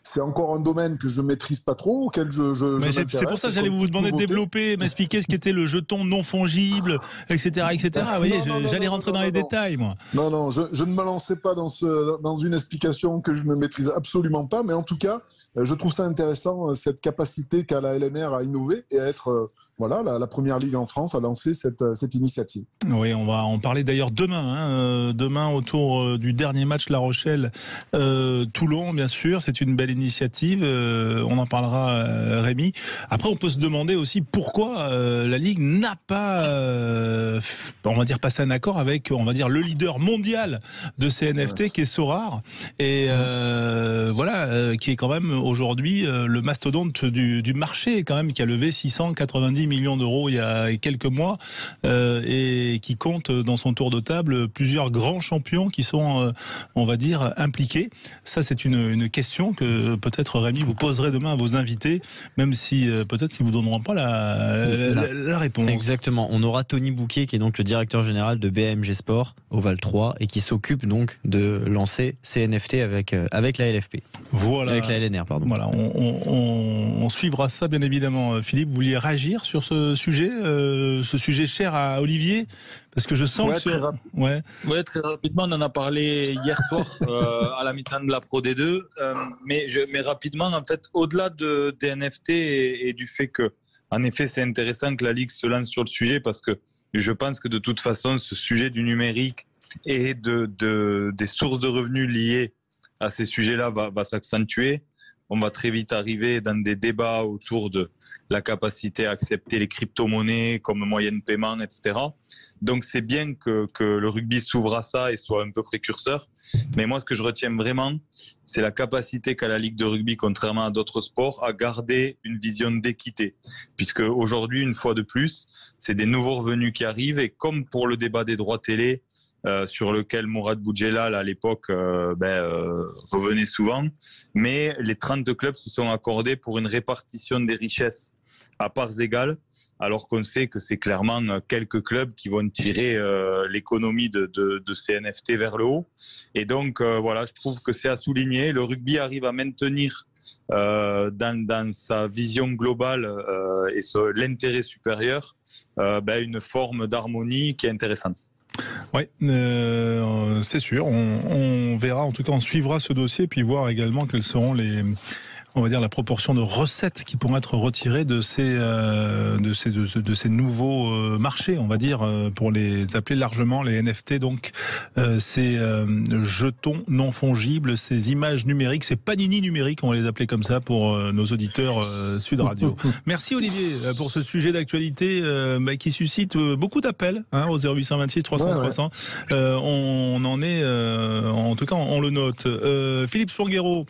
C'est encore un domaine que je ne maîtrise pas trop, auquel c'est pour ça que j'allais vous demander de développer, m'expliquer ce qu'était le jeton non fongible, etc. Vous voyez, j'allais rentrer dans les détails, moi. Non, je ne me lancerai pas dans une explication que je ne maîtrise absolument pas, mais en tout cas, je trouve ça intéressant, cette capacité qu'a la LNR à innover et à être... la première ligue en France a lancé cette initiative. Oui, on va en parler d'ailleurs demain. Demain, autour du dernier match La Rochelle-Toulon, bien sûr. C'est une belle initiative. On en parlera, Rémi. Après, on peut se demander aussi pourquoi la Ligue n'a pas, passé un accord avec, le leader mondial de ces NFT, qui est Sorare. Et qui est quand même aujourd'hui le mastodonte du marché, quand même, qui a levé 690 millions d'euros il y a quelques mois et qui compte dans son tour de table plusieurs grands champions qui sont, impliqués. Ça, c'est une question que peut-être, Rémi, vous poserez demain à vos invités, même si peut-être qu'ils ne vous donneront pas la réponse. Exactement. On aura Tony Bouquet, qui est donc le directeur général de BMG Sport au Val 3 et qui s'occupe donc de lancer ces NFT avec la LFP. Voilà. Avec la LNR, pardon. Voilà, on suivra ça, bien évidemment. Philippe, vous vouliez réagir sur ce sujet cher à Olivier, parce que je sens que très rapidement, on en a parlé hier soir à la mi-temps de la Pro D2, mais rapidement, en fait, au-delà des NFT et du fait que, en effet, c'est intéressant que la Ligue se lance sur le sujet, parce que je pense que de toute façon, ce sujet du numérique et des sources de revenus liées à ces sujets-là va s'accentuer. On va très vite arriver dans des débats autour de la capacité à accepter les crypto-monnaies comme moyen de paiement, etc. Donc c'est bien que le rugby s'ouvre à ça et soit un peu précurseur. Mais moi, ce que je retiens vraiment, c'est la capacité qu'a la Ligue de rugby, contrairement à d'autres sports, à garder une vision d'équité. Puisque aujourd'hui, une fois de plus, c'est des nouveaux revenus qui arrivent. Et comme pour le débat des droits télé, sur lequel Mourad Boudjelal à l'époque revenait souvent, mais les 32 clubs se sont accordés pour une répartition des richesses à parts égales, alors qu'on sait que c'est clairement quelques clubs qui vont tirer l'économie de ces NFT vers le haut. Et donc, voilà, je trouve que c'est à souligner. Le rugby arrive à maintenir dans sa vision globale et l'intérêt supérieur, une forme d'harmonie qui est intéressante. Oui, c'est sûr. On verra, en tout cas, on suivra ce dossier, puis voir également quelles seront la proportion de recettes qui pourront être retirées de ces nouveaux marchés, on va dire, pour les appeler largement les NFT, donc ces jetons non fongibles, ces images numériques, ces panini numériques, on va les appeler comme ça pour nos auditeurs Sud Radio. Merci Olivier pour ce sujet d'actualité qui suscite beaucoup d'appels au 0826 300 300. On en est, en tout cas, on le note. Philippe Spanghero,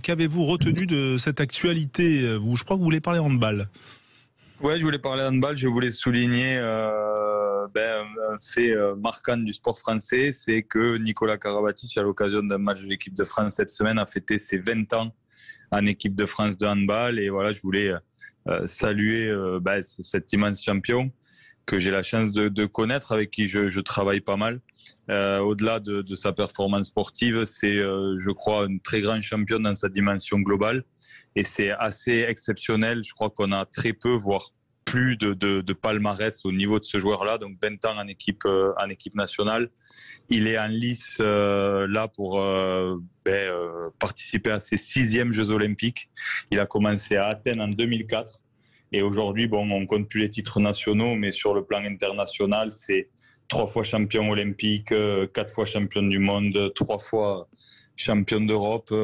qu'avez-vous retenu de cette actualité? Je crois que vous voulez parler handball. Ouais, je voulais parler handball. Je voulais souligner un fait marquant du sport français, c'est que Nicolas Karabatic, à l'occasion d'un match de l'équipe de France cette semaine, a fêté ses 20 ans en équipe de France de handball. Et voilà, je voulais saluer cet immense champion que j'ai la chance de connaître, avec qui je travaille pas mal. Au-delà de sa performance sportive, c'est, je crois, un très grand champion dans sa dimension globale. Et c'est assez exceptionnel. Je crois qu'on a très peu, voire plus de palmarès au niveau de ce joueur-là. Donc 20 ans en équipe nationale. Il est en lice là pour participer à ses 6e Jeux Olympiques. Il a commencé à Athènes en 2004. Et aujourd'hui, on ne compte plus les titres nationaux, mais sur le plan international, c'est 3 fois champion olympique, 4 fois champion du monde, 3 fois champion d'Europe,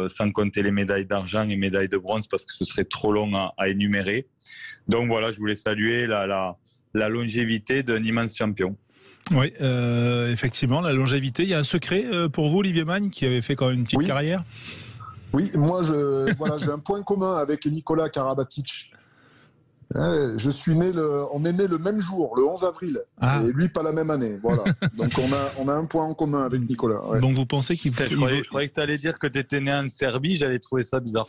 sans compter les médailles d'argent et médailles de bronze, parce que ce serait trop long à énumérer. Donc voilà, je voulais saluer la longévité d'un immense champion. Oui, effectivement, la longévité. Il y a un secret pour vous, Olivier Magne, qui avait fait quand même une petite carrière. Oui, moi, j'ai un point commun avec Nicolas Karabatic. On est né le même jour, le 11 avril, et lui pas la même année. Voilà. Donc on a un point en commun avec Nicolas. Ouais. Donc vous pensez qu'il Je croyais que tu allais dire que tu étais né en Serbie, j'allais trouver ça bizarre.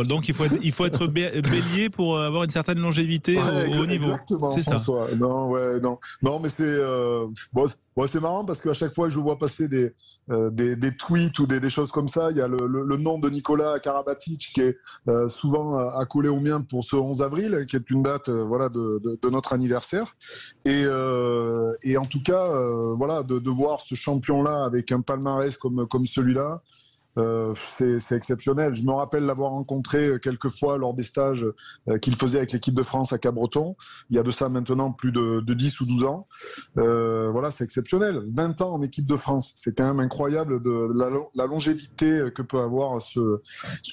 Donc il faut être bélier pour avoir une certaine longévité au haut niveau. Exactement, c'est François. Ça. Non, mais c'est marrant parce qu'à chaque fois que je vois passer des tweets ou des choses comme ça, il y a le nom de Nicolas Karabatic qui est souvent accolé au mien pour ce 11 avril, qui est une date de notre anniversaire. Et en tout cas, de voir ce champion-là avec un palmarès comme celui-là, c'est exceptionnel. Je me rappelle l'avoir rencontré quelques fois lors des stages qu'il faisait avec l'équipe de France à Cabreton. Il y a de ça maintenant plus de 10 ou 12 ans. C'est exceptionnel. 20 ans en équipe de France. C'est quand même incroyable la longévité que peut avoir ce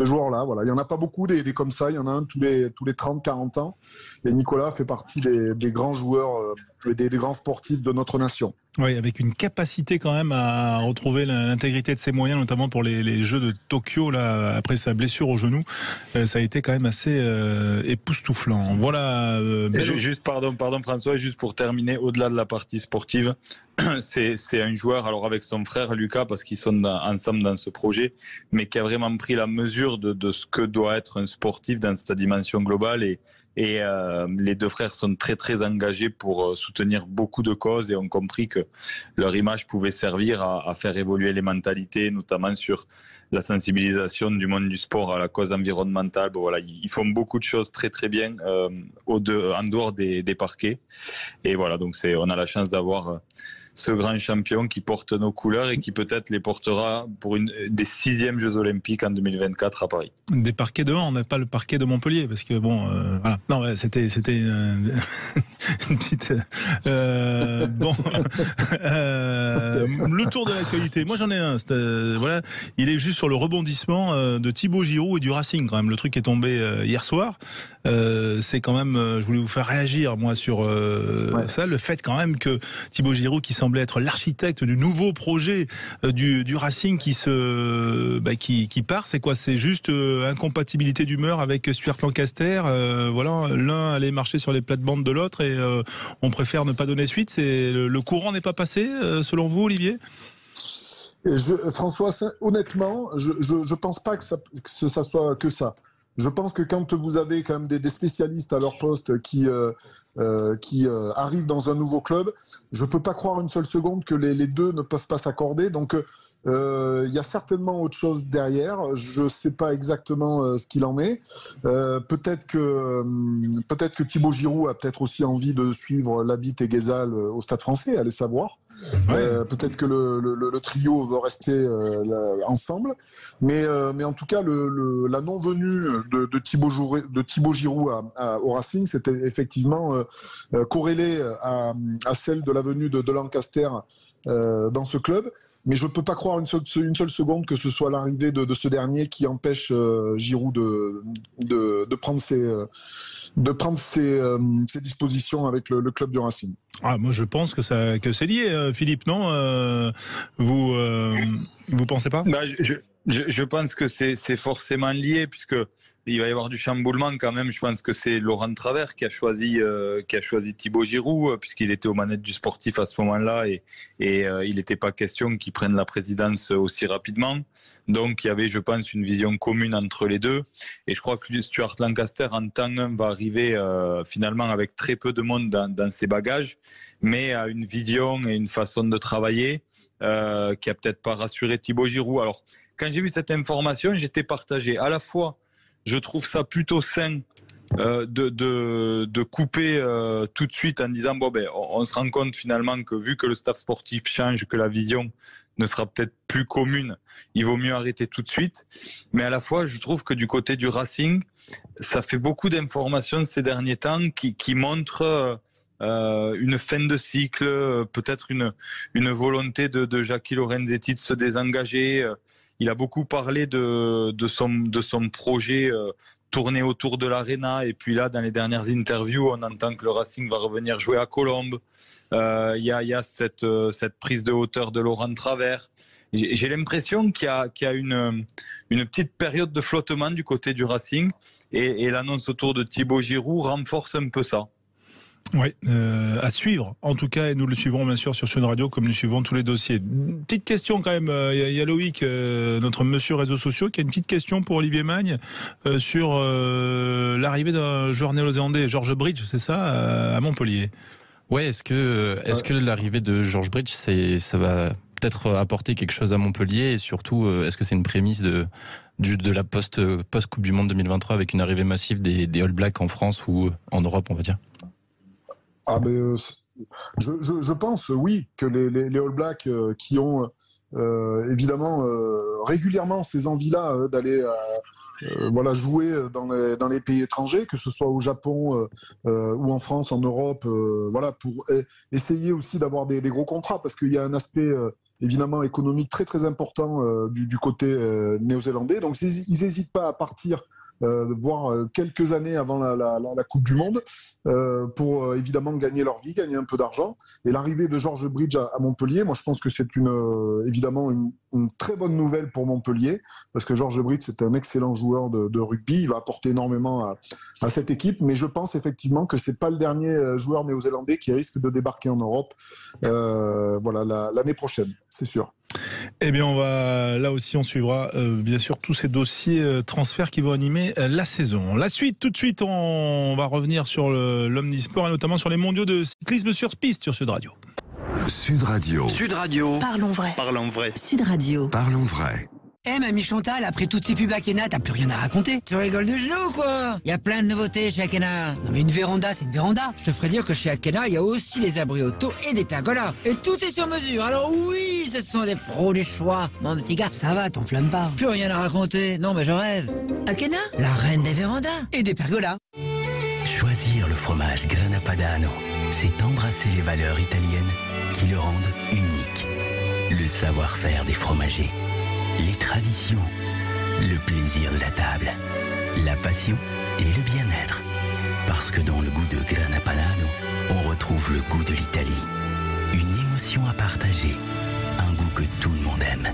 joueur-là. Voilà. Il n'y en a pas beaucoup des comme ça. Il y en a un tous les 30-40 ans. Et Nicolas fait partie des grands joueurs, des grands sportifs de notre nation. Oui, avec une capacité quand même à retrouver l'intégrité de ses moyens, notamment pour les Jeux de Tokyo, là, après sa blessure au genou. Ça a été quand même assez époustouflant. Voilà. Juste, pardon François, juste pour terminer, au-delà de la partie sportive, c'est un joueur, alors avec son frère Lucas, parce qu'ils sont ensemble dans ce projet, mais qui a vraiment pris la mesure de ce que doit être un sportif dans sa dimension globale. Et les deux frères sont très très engagés pour soutenir beaucoup de causes et ont compris que leur image pouvait servir à faire évoluer les mentalités, notamment sur la sensibilisation du monde du sport à la cause environnementale. Ils font beaucoup de choses très très bien en dehors des parquets. Et voilà, donc on a la chance d'avoir ce grand champion qui porte nos couleurs et qui peut-être les portera pour des 6e Jeux Olympiques en 2024 à Paris. Des parquets de Mans, on n'a pas le parquet de Montpellier, parce que voilà. Non, c'était une petite. Le tour de l'actualité. Moi, j'en ai un. Il est juste sur le rebondissement de Thibaut Giroud et du Racing, quand même. Le truc est tombé hier soir. C'est quand même. Je voulais vous faire réagir, moi, sur ça. Le fait, quand même, que Thibaut Giroud, qui semblait être l'architecte du nouveau projet du Racing qui part, c'est quoi? C'est juste incompatibilité d'humeur avec Stuart Lancaster. L'un allait marcher sur les plates-bandes de l'autre et on préfère ne pas donner suite. Le courant n'est pas passé, selon vous, Olivier? François, honnêtement, je pense pas que ça soit que ça. je pense que quand vous avez quand même des spécialistes à leur poste qui arrivent dans un nouveau club, je peux pas croire une seule seconde que les deux ne peuvent pas s'accorder. Donc il y a certainement autre chose derrière. Je sais pas exactement ce qu'il en est. Peut-être que Thibaut Giroud a peut-être aussi envie de suivre Labitte et Guézal au Stade Français, allez savoir. Peut-être que le trio veut rester ensemble, mais en tout cas la non-venue de Thibaut Giroud au Racing, c'était effectivement corrélé à celle de la venue de Lancaster dans ce club. Mais je ne peux pas croire une seule seconde que ce soit l'arrivée de ce dernier qui empêche Giroud de prendre ses dispositions avec le club du Racing. Ah, moi je pense que c'est lié, Philippe, non vous pensez pas? Je pense que c'est forcément lié, puisque il va y avoir du chamboulement quand même. Je pense que c'est Laurent Travers qui a choisi Thibaut Giroud, puisqu'il était aux manettes du sportif à ce moment-là, et il n'était pas question qu'il prenne la présidence aussi rapidement. Donc il y avait, je pense, une vision commune entre les deux. Et je crois que Stuart Lancaster en temps 1 va arriver finalement avec très peu de monde dans ses bagages, mais à une vision et une façon de travailler qui a peut-être pas rassuré Thibaut Giroud. Alors, quand j'ai vu cette information, j'étais partagé. À la fois, je trouve ça plutôt sain de couper tout de suite en disant on se rend compte finalement que vu que le staff sportif change, que la vision ne sera peut-être plus commune, il vaut mieux arrêter tout de suite. Mais à la fois, je trouve que du côté du Racing, ça fait beaucoup d'informations ces derniers temps qui montrent une fin de cycle, peut-être une volonté de Jackie Lorenzetti de se désengager. Il a beaucoup parlé de son projet tourné autour de l'Arena, et puis là, dans les dernières interviews, on entend que le Racing va revenir jouer à Colombes. Il y a cette prise de hauteur de Laurent Travers. J'ai l'impression qu'il y a une petite période de flottement du côté du Racing, et l'annonce autour de Thibaut Giroud renforce un peu ça. Oui, à suivre en tout cas, et nous le suivrons bien sûr sur Sud Radio comme nous suivons tous les dossiers. Petite question quand même, il y a Loïc, notre monsieur réseaux sociaux, qui a une petite question pour Olivier Magne sur l'arrivée d'un joueur néo-zélandais, George Bridge, c'est ça, à Montpellier. Ouais, est-ce que l'arrivée de George Bridge, ça va peut-être apporter quelque chose à Montpellier, et surtout est-ce que c'est une prémisse de la post-Coupe du Monde 2023 avec une arrivée massive des All Blacks en France ou en Europe, on va dire? Je pense, oui, que les All Blacks qui ont évidemment régulièrement ces envies-là d'aller jouer dans les pays étrangers, que ce soit au Japon ou en France, en Europe, pour essayer aussi d'avoir des gros contrats, parce qu'il y a un aspect évidemment économique très très important du côté néo-zélandais. Donc ils n'hésitent pas à partir voire quelques années avant la Coupe du Monde, pour évidemment gagner leur vie, gagner un peu d'argent. Et l'arrivée de George Bridge à Montpellier, moi je pense que c'est évidemment une très bonne nouvelle pour Montpellier, parce que George Bridge c'est un excellent joueur de rugby, il va apporter énormément à cette équipe, mais je pense effectivement que c'est pas le dernier joueur néo-zélandais qui risque de débarquer en Europe l'année prochaine, c'est sûr. Eh bien, là aussi, on suivra bien sûr tous ces dossiers transferts qui vont animer la saison. La suite, tout de suite, on va revenir sur l'omnisport et notamment sur les mondiaux de cyclisme sur piste sur Sud Radio. Sud Radio. Sud Radio. Parlons vrai. Parlons vrai. Sud Radio. Parlons vrai. Mamie Chantal, après toutes ces pubs Akena, t'as plus rien à raconter. Tu rigoles de genoux, quoi. Il y a plein de nouveautés chez Akena. Non mais une véranda, c'est une véranda. Je te ferais dire que chez Akena, il y a aussi les abris auto et des pergolas. Et tout est sur mesure. Alors oui, ce sont des pros du choix, mon petit gars. Ça va, t'enflamme pas. Plus rien à raconter. Non mais je rêve. Akena, la reine des vérandas. Et des pergolas. Choisir le fromage Grana Padano, c'est embrasser les valeurs italiennes qui le rendent unique. Le savoir-faire des fromagers, les traditions, le plaisir de la table, la passion et le bien-être. Parce que dans le goût de Grana Padano, on retrouve le goût de l'Italie. Une émotion à partager, un goût que tout le monde aime.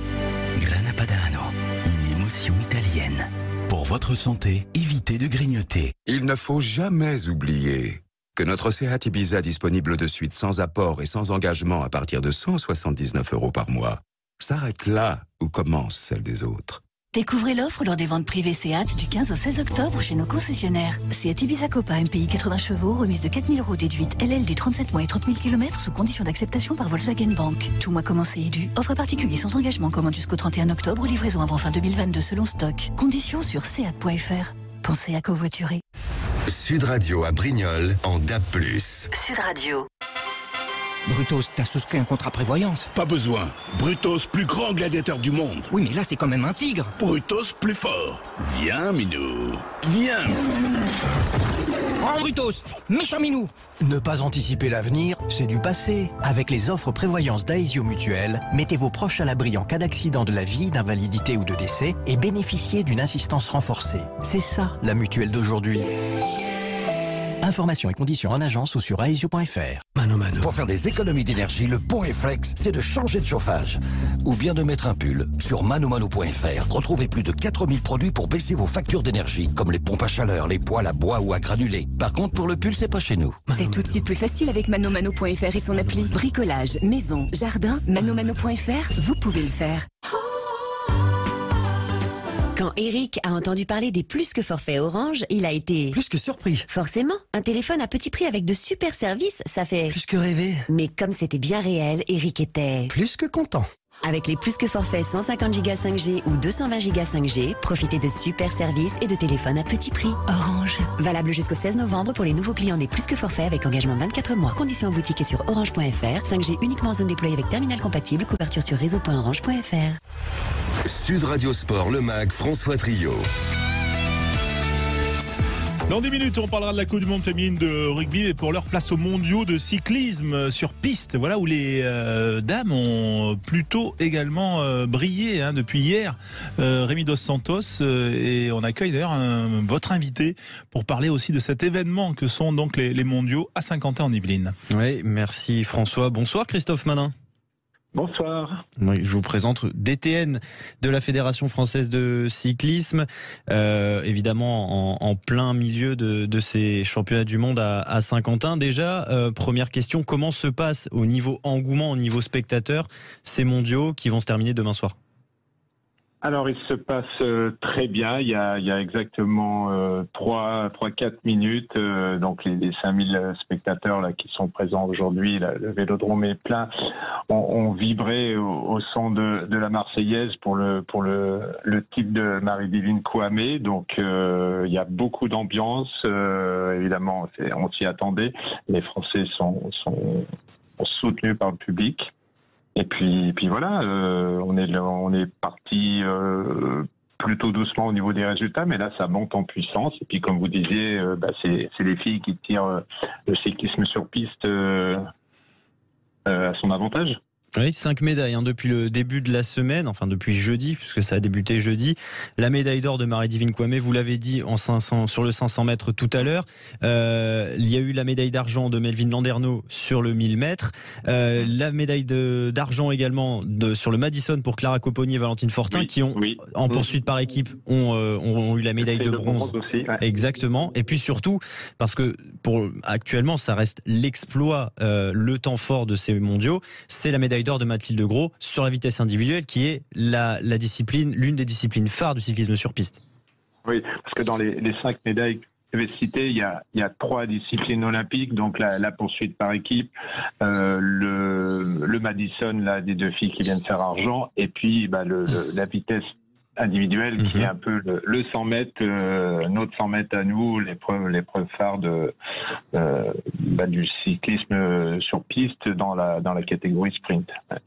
Grana Padano, une émotion italienne. Pour votre santé, évitez de grignoter. Il ne faut jamais oublier que notre Seat Ibiza disponible de suite sans apport et sans engagement à partir de 179 € par mois s'arrête là où commence celle des autres. Découvrez l'offre lors des ventes privées SEAT du 15 au 16 octobre chez nos concessionnaires. SEAT Ibiza Copa MPI 80 chevaux, remise de 4 000 € déduite, LL du 37 mois et 30 000 km sous condition d'acceptation par Volkswagen Bank. Tout mois commencé et dû. Offre particulier sans engagement, commande jusqu'au 31 octobre, livraison avant fin 2022 selon stock. Conditions sur seat.fr. Pensez à covoiturer. Sud Radio à Brignoles en DAB+. Sud Radio. Brutos, t'as souscrit un contrat prévoyance? Pas besoin. Brutos, plus grand gladiateur du monde. Oui, mais là, c'est quand même un tigre. Brutos, plus fort. Viens, Minou. Viens. Oh, Brutos, méchant Minou. Ne pas anticiper l'avenir, c'est du passé. Avec les offres prévoyance d'Aesio Mutuelle, mettez vos proches à l'abri en cas d'accident de la vie, d'invalidité ou de décès et bénéficiez d'une assistance renforcée. C'est ça, la mutuelle d'aujourd'hui. Informations et conditions en agence ou sur aesio.fr. Pour faire des économies d'énergie, le point Flex, c'est de changer de chauffage. Ou bien de mettre un pull. Sur manomano.fr, retrouvez plus de 4000 produits pour baisser vos factures d'énergie, comme les pompes à chaleur, les poêles à bois ou à granulés. Par contre, pour le pull, c'est pas chez nous. C'est tout de suite plus facile avec manomano.fr et son appli. Bricolage, maison, jardin, manomano.fr, vous pouvez le faire. Quand Eric a entendu parler des plus que forfaits Orange, il a été... Plus que surpris. Forcément, un téléphone à petit prix avec de super services, ça fait... Plus que rêvé. Mais comme c'était bien réel, Eric était... Plus que content. Avec les plus que forfaits 150 Go 5G ou 220 Go 5G, profitez de super services et de téléphones à petit prix. Orange. Valable jusqu'au 16 novembre pour les nouveaux clients des plus que forfaits avec engagement 24 mois. Conditions en boutique et sur orange.fr. 5G uniquement en zone déployée avec terminal compatible. Couverture sur réseau.orange.fr. Sud Radio Sport, le MAG, François Trio. Dans 10 minutes, on parlera de la Coupe du Monde féminine de rugby, mais pour l'heure, place aux mondiaux de cyclisme sur piste. Voilà où les dames ont plutôt également brillé depuis hier. Rémi Dos Santos, et on accueille d'ailleurs votre invité pour parler aussi de cet événement que sont donc les mondiaux à Saint-Quentin en Yvelines. Oui, merci François. Bonsoir Christophe Manin. Bonsoir. Oui, je vous présente DTN de la Fédération française de cyclisme, évidemment en plein milieu de ces championnats du monde à Saint-Quentin. Déjà, première question, comment se passe au niveau engouement, au niveau spectateur, ces mondiaux qui vont se terminer demain soir ? Alors, il se passe très bien. Il y a exactement 3-4 minutes. Donc, les 5000 spectateurs là qui sont présents aujourd'hui, le vélodrome est plein. On vibrait au son de la Marseillaise pour le type de Marie-Divine Kouamé. Donc, il y a beaucoup d'ambiance. Évidemment, on s'y attendait. Les Français sont soutenus par le public. Et puis voilà, on est parti plutôt doucement au niveau des résultats, mais là ça monte en puissance. Et puis comme vous disiez, c'est les filles qui tirent le cyclisme sur piste à son avantage. Oui, 5 médailles depuis le début de la semaine, enfin depuis jeudi, puisque ça a débuté jeudi. La médaille d'or de Marie-Divine Kouamé, vous l'avez dit, sur le 500 mètres tout à l'heure. Il y a eu la médaille d'argent de Melvin Landerneau sur le 1000 mètres. La médaille d'argent également sur le Madison pour Clara Copponi et Valentine Fortin, qui ont, en poursuite par équipe, ont eu la médaille de bronze. Aussi, ouais. Exactement. Et puis surtout, parce que actuellement, ça reste l'exploit, le temps fort de ces mondiaux, c'est la médaille d'or de Mathilde Gros sur la vitesse individuelle, qui est la discipline, l'une des disciplines phares du cyclisme sur piste. Oui, parce que dans les 5 médailles que je vais citer, il y a 3 disciplines olympiques, donc la poursuite par équipe, le Madison là, des 2 filles qui viennent faire argent, et puis la vitesse individuelle qui est un peu le 100 mètres, notre 100 mètres à nous, l'épreuve phare du cyclisme sur piste dans la catégorie sprint. Ouais.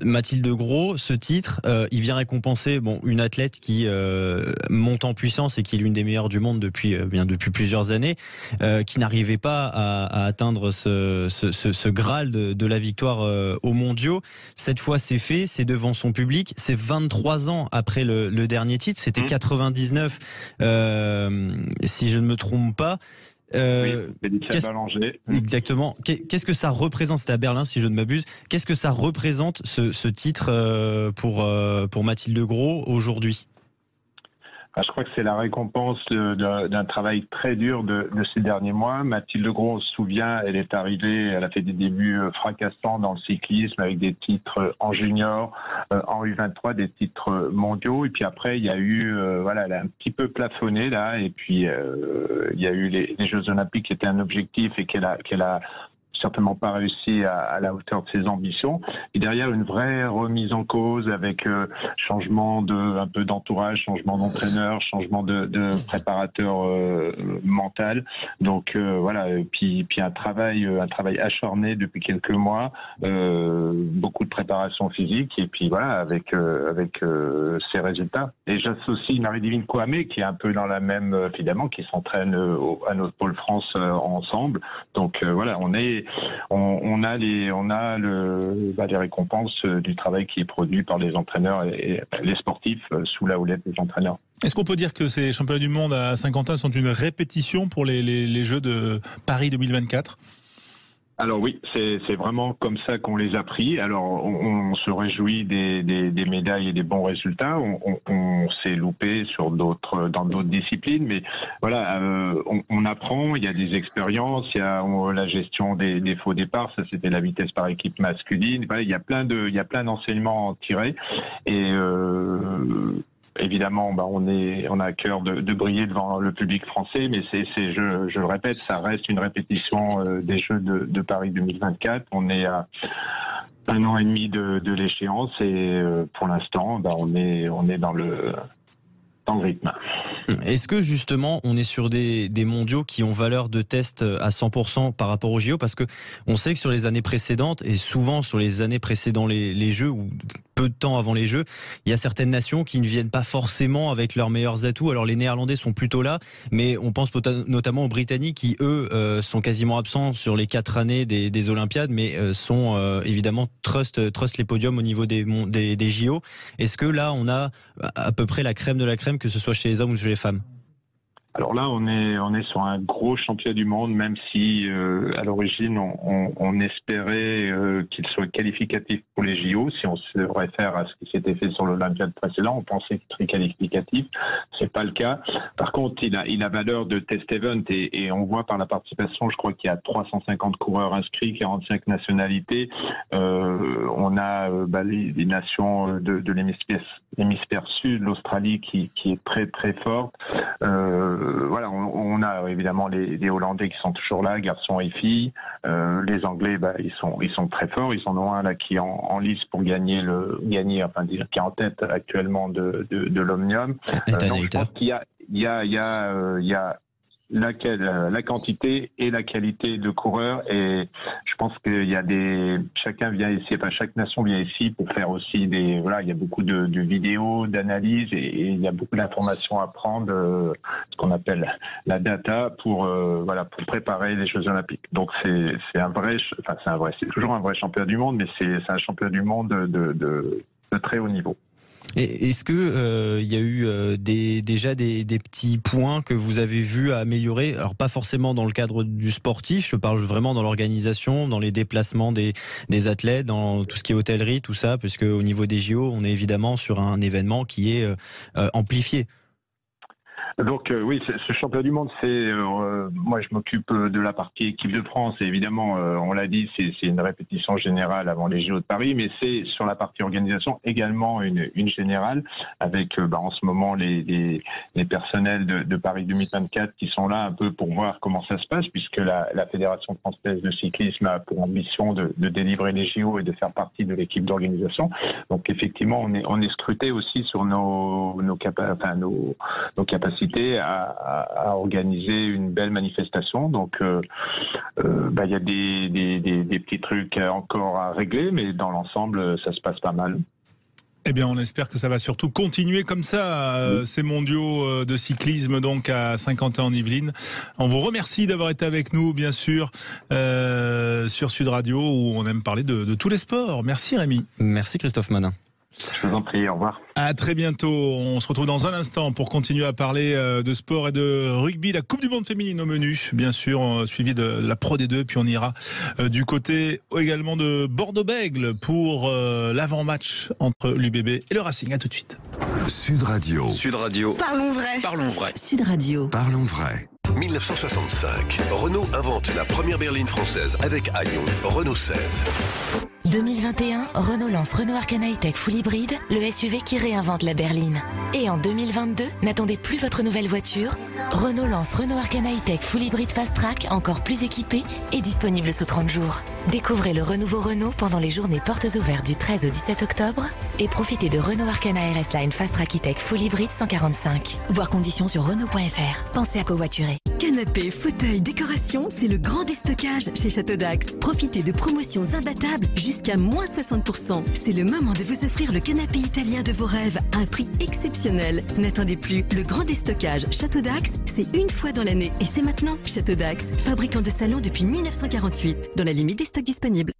Mathilde Gros, ce titre, il vient récompenser une athlète qui monte en puissance et qui est l'une des meilleures du monde depuis plusieurs années, qui n'arrivait pas à atteindre ce Graal de la victoire aux mondiaux. Cette fois, c'est fait, c'est devant son public. C'est 23 ans après le dernier titre, c'était 99, si je ne me trompe pas. Exactement. Qu'est-ce que ça représente? C'était à Berlin, si je ne m'abuse. Qu'est-ce que ça représente ce titre pour Mathilde Gros aujourd'hui? Je crois que c'est la récompense d'un travail très dur de ces derniers mois. Mathilde Gros, on se souvient, elle est arrivée, elle a fait des débuts fracassants dans le cyclisme avec des titres en junior, en U23, des titres mondiaux. Et puis après, il y a eu, elle a un petit peu plafonné là. Et puis il y a eu les Jeux Olympiques qui étaient un objectif et qu'elle a certainement pas réussi à la hauteur de ses ambitions. Et derrière, une vraie remise en cause avec changement un peu d'entourage, changement d'entraîneur, changement de préparateur mental. Donc puis un travail acharné depuis quelques mois, beaucoup de préparation physique et puis avec ses résultats. Et j'associe Marie-Divine Kouamé qui est un peu dans la même, évidemment, qui s'entraîne à notre Pôle France ensemble. Donc on a les récompenses du travail qui est produit par les entraîneurs et les sportifs sous la houlette des entraîneurs. Est-ce qu'on peut dire que ces championnats du monde à Saint-Quentin sont une répétition pour les Jeux de Paris 2024 ? Alors oui, c'est vraiment comme ça qu'on les a pris. Alors on se réjouit des médailles et des bons résultats. On s'est loupé dans d'autres disciplines, mais on apprend. Il y a des expériences, il y a la gestion des faux départs. Ça, c'était la vitesse par équipe masculine. Il y a plein d'enseignements tirés et évidemment, on a à cœur de briller devant le public français, mais je le répète, ça reste une répétition des Jeux de Paris 2024. On est à 1 an et demi de l'échéance et pour l'instant, on est dans le rythme. Est-ce que justement on est sur des mondiaux qui ont valeur de test à 100% par rapport aux JO, parce que on sait que sur les années précédentes et souvent sur les années précédant les Jeux ou peu de temps avant les Jeux, il y a certaines nations qui ne viennent pas forcément avec leurs meilleurs atouts. Alors les Néerlandais sont plutôt là, mais on pense notamment aux Britanniques qui eux sont quasiment absents sur les 4 années des Olympiades, mais sont évidemment trust les podiums au niveau des JO. Est-ce que là on a à peu près la crème de la crème, que ce soit chez les hommes ou chez les femmes? Alors là, on est sur un gros championnat du monde, même si à l'origine on espérait qu'il soit qualificatif pour les JO. Si on se réfère à ce qui s'était fait sur l'Olympiade précédente, on pensait qu'il serait qualificatif. C'est pas le cas. Par contre, il a valeur de test event et on voit par la participation, je crois qu'il y a 350 coureurs inscrits, 45 nationalités. On a les nations de l'hémisphère sud, l'Australie qui est très très forte. On a évidemment les Hollandais qui sont toujours là, garçons et filles. Les Anglais, ils sont très forts. Ils en ont un là qui est en lice pour qui est en tête actuellement de l'Omnium. Donc je pense qu'il y a la quantité et la qualité de coureurs, et je pense qu'il y a chaque nation vient ici pour faire aussi il y a beaucoup de vidéos, d'analyses et il y a beaucoup d'informations à prendre, ce qu'on appelle la data pour préparer les Jeux Olympiques. Donc c'est toujours un vrai championnat du monde, mais c'est un championnat du monde de très haut niveau. Et est-ce que il y a eu déjà des petits points que vous avez vus à améliorer? Alors pas forcément dans le cadre du sportif, je parle vraiment dans l'organisation, dans les déplacements des athlètes, dans tout ce qui est hôtellerie, tout ça, puisque au niveau des JO, on est évidemment sur un événement qui est amplifié. Donc oui, ce championnat du monde, moi je m'occupe de la partie équipe de France et évidemment, on l'a dit, c'est une répétition générale avant les JO de Paris, mais c'est sur la partie organisation également une générale avec en ce moment les personnels de Paris 2024 qui sont là un peu pour voir comment ça se passe, puisque la Fédération française de cyclisme a pour ambition de délivrer les JO et de faire partie de l'équipe d'organisation. Donc effectivement, on est scruté aussi sur nos capacités à organiser une belle manifestation. Donc il y a des petits trucs encore à régler, mais dans l'ensemble ça se passe pas mal. Eh bien, on espère que ça va surtout continuer comme ça, ces mondiaux de cyclisme donc à Saint-Quentin-en-Yvelines. On vous remercie d'avoir été avec nous, bien sûr, sur Sud Radio, où on aime parler de tous les sports. Merci Rémi. Merci Christophe Manin. Je vous en prie, au revoir. À très bientôt. On se retrouve dans un instant pour continuer à parler de sport et de rugby. La Coupe du Monde féminine au menu, bien sûr, suivi de la Pro D2. Puis on ira du côté également de Bordeaux-Bègles pour l'avant-match entre l'UBB et le Racing. À tout de suite. Sud Radio. Sud Radio. Parlons vrai. Parlons vrai. Sud Radio. Parlons vrai. 1965. Renault invente la première berline française avec Aion, Renault 16. 2021, Renault lance Renault Arcana E-Tech Full Hybride, le SUV qui réinvente la berline. Et en 2022, n'attendez plus votre nouvelle voiture. Renault lance Renault Arcana E-Tech Full Hybride Fast Track, encore plus équipé et disponible sous 30 jours. Découvrez le renouveau Renault pendant les journées portes ouvertes du 13 au 17 octobre et profitez de Renault Arcana RS Line Fast Track E-Tech Full Hybride 145. Voir conditions sur Renault.fr. Pensez à covoiturer. Canapé, fauteuil, décoration, c'est le grand déstockage chez Château d'Ax. Profitez de promotions imbattables jusqu'à moins 60%. C'est le moment de vous offrir le canapé italien de vos rêves à un prix exceptionnel. N'attendez plus, le grand déstockage Château d'Ax, c'est une fois dans l'année et c'est maintenant. Château d'Ax, fabricant de salons depuis 1948, dans la limite des stocks disponibles.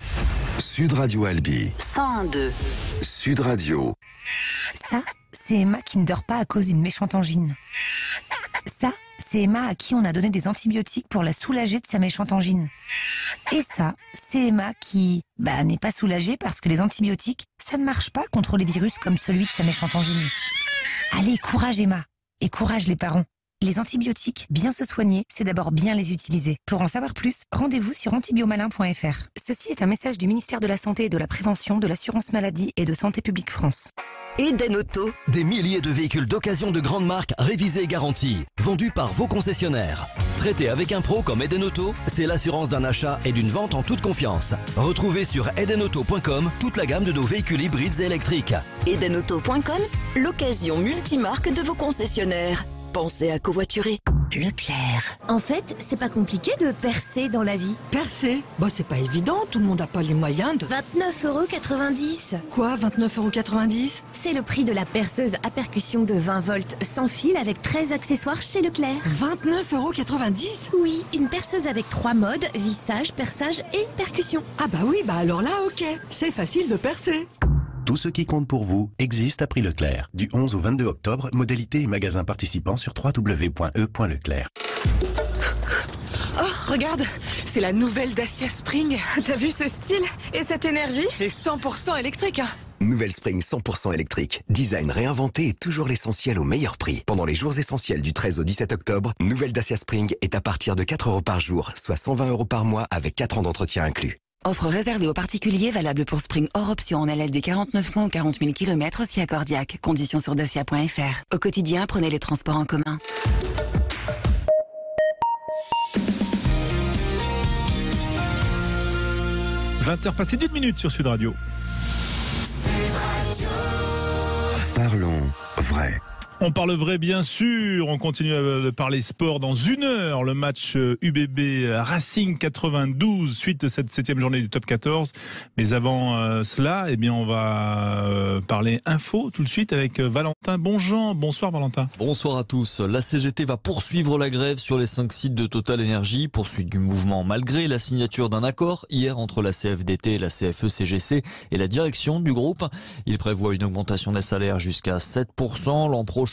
Sud Radio Albi. 101.2. Sud Radio. Ça, c'est Emma qui ne dort pas à cause d'une méchante angine. Ça, c'est Emma à qui on a donné des antibiotiques pour la soulager de sa méchante angine. Et ça, c'est Emma qui, n'est pas soulagée parce que les antibiotiques, ça ne marche pas contre les virus comme celui de sa méchante angine. Allez, courage Emma. Et courage les parents. Les antibiotiques, bien se soigner, c'est d'abord bien les utiliser. Pour en savoir plus, rendez-vous sur antibiomalin.fr. Ceci est un message du ministère de la Santé et de la Prévention, de l'Assurance Maladie et de Santé Publique France. Eden Auto, des milliers de véhicules d'occasion de grande marque révisés et garantis, vendus par vos concessionnaires. Traité avec un pro comme Eden Auto, c'est l'assurance d'un achat et d'une vente en toute confiance. Retrouvez sur edenauto.com toute la gamme de nos véhicules hybrides et électriques. Edenauto.com, l'occasion multimarque de vos concessionnaires. Pensez à covoiturer. Leclerc. En fait, c'est pas compliqué de percer dans la vie. Percer? C'est pas évident, tout le monde n'a pas les moyens de... 29,90 €. Quoi, 29,90 €? C'est le prix de la perceuse à percussion de 20 volts sans fil avec 13 accessoires chez Leclerc. 29,90 €? Oui, une perceuse avec 3 modes, vissage, perçage et percussion. Ah oui, alors là, ok, c'est facile de percer. Tout ce qui compte pour vous existe à prix Leclerc. Du 11 au 22 octobre, modalités et magasins participants sur www.e.leclerc. Oh, regarde, c'est la nouvelle Dacia Spring. T'as vu ce style et cette énergie? Et 100% électrique. Nouvelle Spring 100% électrique. Design réinventé et toujours l'essentiel au meilleur prix. Pendant les jours essentiels du 13 au 17 octobre, nouvelle Dacia Spring est à partir de 4 € par jour, soit 120 € par mois avec 4 ans d'entretien inclus. Offre réservée aux particuliers valable pour Spring hors option en LLD 49 mois ou 40 000 km si accordiaque. Conditions sur dacia.fr. Au quotidien, prenez les transports en commun. – 20h passées d'1 minute sur Sud Radio. Parlons vrai. On parle vrai bien sûr, on continue à parler sport dans 1 heure, le match UBB Racing 92 suite de cette 7e journée du top 14. Mais avant cela, on va parler info tout de suite avec Valentin Bonjean. Bonsoir Valentin. Bonsoir à tous. La CGT va poursuivre la grève sur les 5 sites de Total Energy, poursuite du mouvement malgré la signature d'un accord hier entre la CFDT et la CFE-CGC et la direction du groupe. Il prévoit une augmentation des salaires jusqu'à 7% l'an prochain.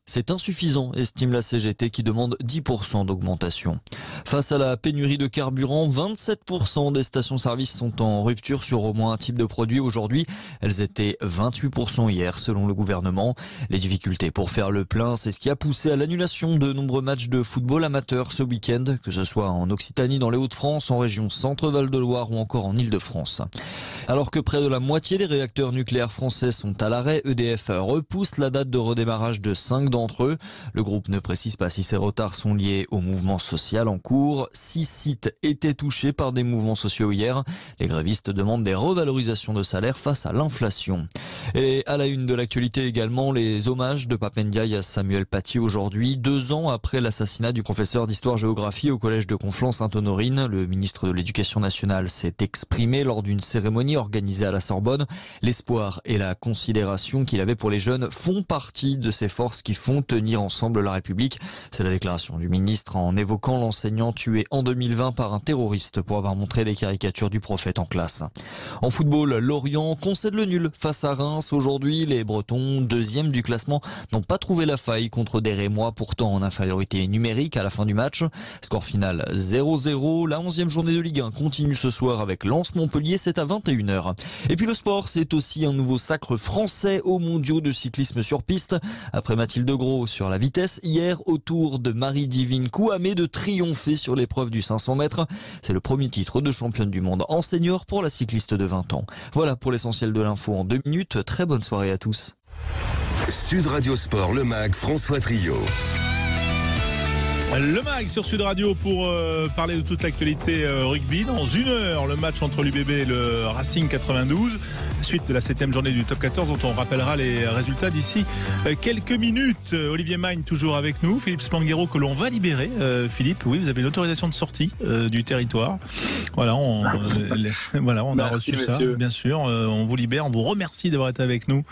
C'est insuffisant, estime la CGT qui demande 10% d'augmentation. Face à la pénurie de carburant, 27% des stations-service sont en rupture sur au moins un type de produit aujourd'hui. Elles étaient 28% hier selon le gouvernement. Les difficultés pour faire le plein, c'est ce qui a poussé à l'annulation de nombreux matchs de football amateur ce week-end, que ce soit en Occitanie, dans les Hauts-de-France, en région Centre-Val de Loire ou encore en Île-de-France. Alors que près de la moitié des réacteurs nucléaires français sont à l'arrêt, EDF repousse la date de redémarrage de 5 d'entre eux. Le groupe ne précise pas si ces retards sont liés au mouvement social en cours. 6 sites étaient touchés par des mouvements sociaux hier. Les grévistes demandent des revalorisations de salaire face à l'inflation. Et à la une de l'actualité également, les hommages de Pape Ndiaye à Samuel Paty aujourd'hui, 2 ans après l'assassinat du professeur d'histoire-géographie au collège de Conflans-Sainte-Honorine. Le ministre de l'Éducation nationale s'est exprimé lors d'une cérémonie organisé à la Sorbonne. L'espoir et la considération qu'il avait pour les jeunes font partie de ces forces qui font tenir ensemble la République. C'est la déclaration du ministre en évoquant l'enseignant tué en 2020 par un terroriste pour avoir montré des caricatures du prophète en classe. En football, Lorient concède le nul face à Reims. Aujourd'hui, les Bretons, deuxième du classement, n'ont pas trouvé la faille contre des Rémois, pourtant en infériorité numérique à la fin du match. Score final 0-0. La 11e journée de Ligue 1 continue ce soir avec Lens-Montpellier, c'est à 21h. Et puis le sport, c'est aussi un nouveau sacre français aux mondiaux de cyclisme sur piste. Après Mathilde Gros sur la vitesse, hier, au tour de Marie-Divine Kouamé de triompher sur l'épreuve du 500 mètres. C'est le premier titre de championne du monde en senior pour la cycliste de 20 ans. Voilà pour l'essentiel de l'info en 2 minutes. Très bonne soirée à tous. Sud Radio Sport, le MAG, François Trio. Le MAG sur Sud Radio pour parler de toute l'actualité rugby. Dans 1 heure, le match entre l'UBB et le Racing 92. Suite de la 7e journée du Top 14 dont on rappellera les résultats d'ici quelques minutes. Olivier Magne toujours avec nous. Philippe Spanghero que l'on va libérer. Philippe, oui, vous avez l'autorisation de sortie du territoire. Voilà, on a reçu ça, bien sûr. On vous libère. On vous remercie d'avoir été avec nous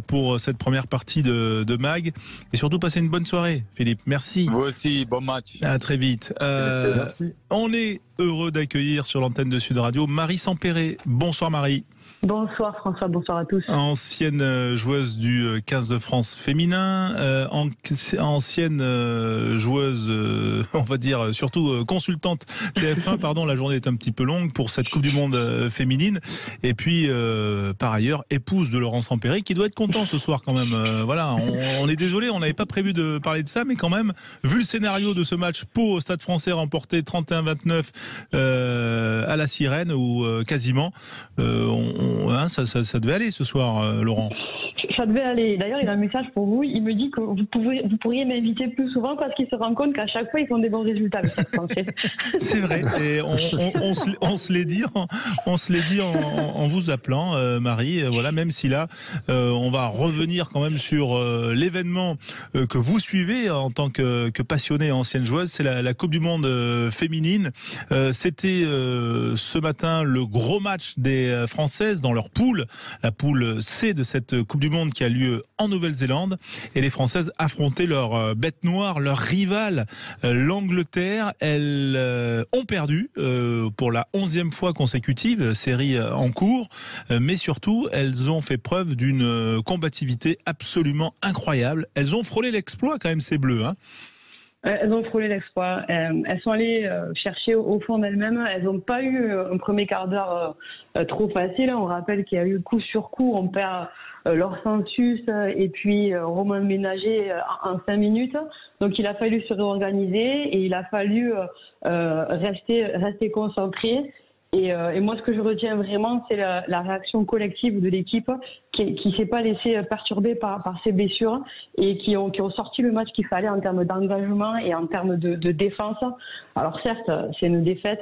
pour cette première partie de MAG. Et surtout, passez une bonne soirée, Philippe. Merci. Vous aussi. Bon match. À très vite. Merci. On est heureux d'accueillir sur l'antenne de Sud Radio Marie Sampéré. Bonsoir Marie. Bonsoir François, bonsoir à tous. Ancienne joueuse du 15 de France féminin, ancienne joueuse, on va dire surtout consultante TF1, pardon, la journée est un petit peu longue pour cette Coupe du Monde féminine. Et puis par ailleurs, épouse de Laurent Sampéré qui doit être content ce soir quand même. Voilà, on est désolé, on n'avait pas prévu de parler de ça, mais quand même, vu le scénario de ce match, Pau au Stade Français remporté 31-29 à la sirène ou quasiment, ça devait aller ce soir, Laurent. Ça devait aller. D'ailleurs, il a un message pour vous. Il me dit que vous pourriez m'inviter plus souvent parce qu'il se rend compte qu'à chaque fois, ils font des bons résultats. C'est vrai. Et on se l'est dit en vous appelant, Marie. Voilà, même si là, on va revenir quand même sur l'événement que vous suivez en tant que passionnée ancienne joueuse. C'est la Coupe du Monde féminine. C'était ce matin le gros match des Françaises dans leur poule, la poule C de cette Coupe du Monde qui a lieu en Nouvelle-Zélande, et les Françaises affrontaient leur bête noire, leur rivale, l'Angleterre. Elles ont perdu pour la 11e fois consécutive, série en cours, mais surtout elles ont fait preuve d'une combativité absolument incroyable. Elles ont frôlé l'exploit quand même, ces Bleus, hein. Elles ont frôlé l'exploit. Elles sont allées chercher au fond d'elles-mêmes. Elles n'ont pas eu un premier quart d'heure trop facile. On rappelle qu'il y a eu coup sur coup. On perd Laure Sensus et puis Romain Ménager en 5 minutes. Donc il a fallu se réorganiser et il a fallu rester concentré. Et moi, ce que je retiens vraiment, c'est la réaction collective de l'équipe qui s'est pas laissée perturber par ces blessures et qui ont sorti le match qu'il fallait en termes d'engagement et en termes de défense. Alors certes, c'est une défaite.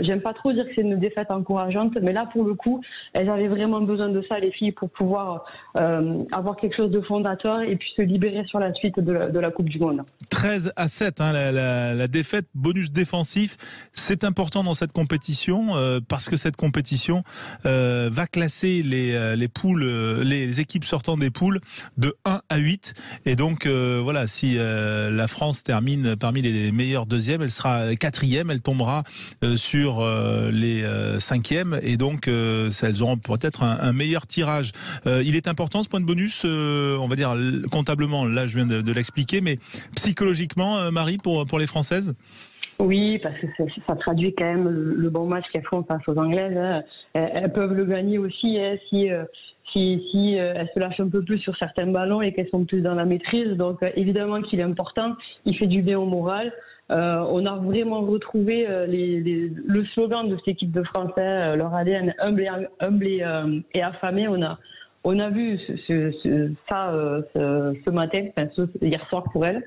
J'aime pas trop dire que c'est une défaite encourageante, mais là, pour le coup, elles avaient vraiment besoin de ça, les filles, pour pouvoir avoir quelque chose de fondateur et puis se libérer sur la suite de la Coupe du Monde. 13-7, hein, la défaite, bonus défensif, c'est important dans cette compétition parce que cette compétition va classer les poules, les équipes sortant des poules de 1 à 8. Et donc voilà, si la France termine parmi les meilleures deuxièmes, elle sera 4e, elle tombera sur les 5e, et donc elles auront peut-être un meilleur tirage. Il est important ce point de bonus, on va dire comptablement, là je viens de l'expliquer, mais psychologiquement, Marie, pour les Françaises? Oui, parce que ça traduit quand même le bon match qu'elles font face aux Anglaises. Elles peuvent le gagner aussi si elles se lâchent un peu plus sur certains ballons et qu'elles sont plus dans la maîtrise. Donc évidemment qu'il est important, il fait du bien au moral. On a vraiment retrouvé le slogan de cette équipe de Français, leur ADN humble et affamé. On a vu ça ce matin, hier soir pour elles.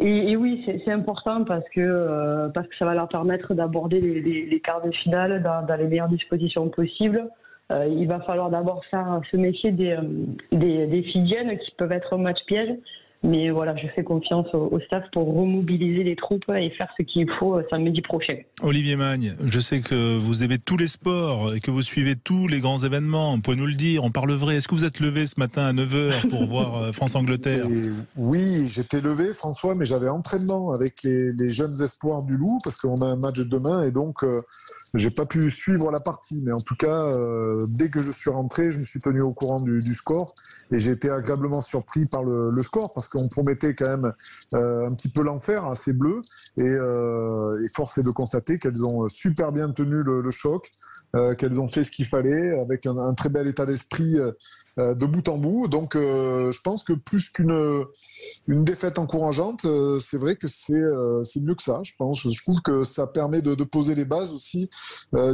Et oui, c'est important parce que ça va leur permettre d'aborder les quarts de finale dans les meilleures dispositions possibles. Il va falloir d'abord faire ce métier des Fidjiennes qui peuvent être un match piège. Mais voilà, je fais confiance au staff pour remobiliser les troupes et faire ce qu'il faut samedi prochain. Olivier Magne, je sais que vous aimez tous les sports et que vous suivez tous les grands événements. Vous pouvez nous le dire, on parle vrai. Est-ce que vous êtes levé ce matin à 9h pour voir France-Angleterre ? Oui, j'étais levé, François, mais j'avais entraînement avec les jeunes espoirs du Loup parce qu'on a un match demain et donc j'ai pas pu suivre la partie. Mais en tout cas, dès que je suis rentré, je me suis tenu au courant du score et j'ai été agréablement surpris par le score parce qu'on promettait quand même un petit peu l'enfer à ces Bleus et force est de constater qu'elles ont super bien tenu le choc, qu'elles ont fait ce qu'il fallait avec un très bel état d'esprit de bout en bout. Donc je pense que plus qu'une défaite encourageante, c'est vrai que c'est mieux que ça. Je trouve que ça permet de poser les bases aussi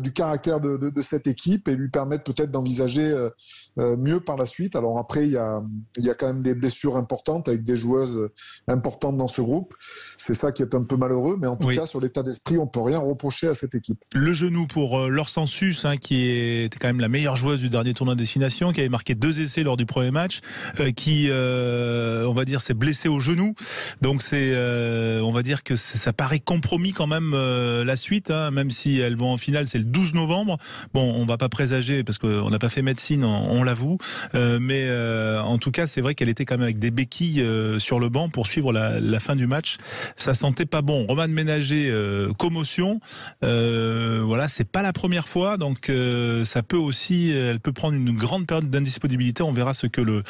du caractère de cette équipe et lui permettre peut-être d'envisager mieux par la suite. Alors après, il y a quand même des blessures importantes avec des joueuses importantes dans ce groupe. C'est ça qui est un peu malheureux, mais en tout cas, sur l'état d'esprit, on peut rien reprocher à cette équipe. Le genou pour Laure Sensus, qui était quand même la meilleure joueuse du dernier tournoi de destination, qui avait marqué 2 essais lors du premier match, qui, on va dire, s'est blessée au genou. Donc on va dire que ça paraît compromis quand même la suite, même si elles vont en finale, c'est le 12 novembre. Bon, on va pas présager parce qu'on n'a pas fait médecine, on l'avoue, mais en tout cas, c'est vrai qu'elle était quand même avec des béquilles sur le banc pour suivre la fin du match. Ça sentait pas bon. Romane Ménager, commotion. Voilà, c'est pas la première fois, donc ça peut aussi, elle peut prendre une grande période d'indisponibilité. On verra ce que le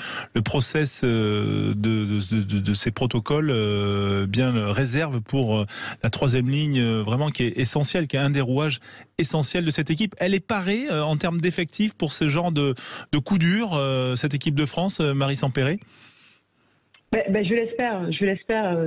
process de ces protocoles bien réserve pour la troisième ligne, vraiment qui est essentielle, qui est un des rouages essentiels de cette équipe. Elle est parée en termes d'effectifs pour ce genre de coup dur, cette équipe de France, Marie Sampéré. Je l'espère.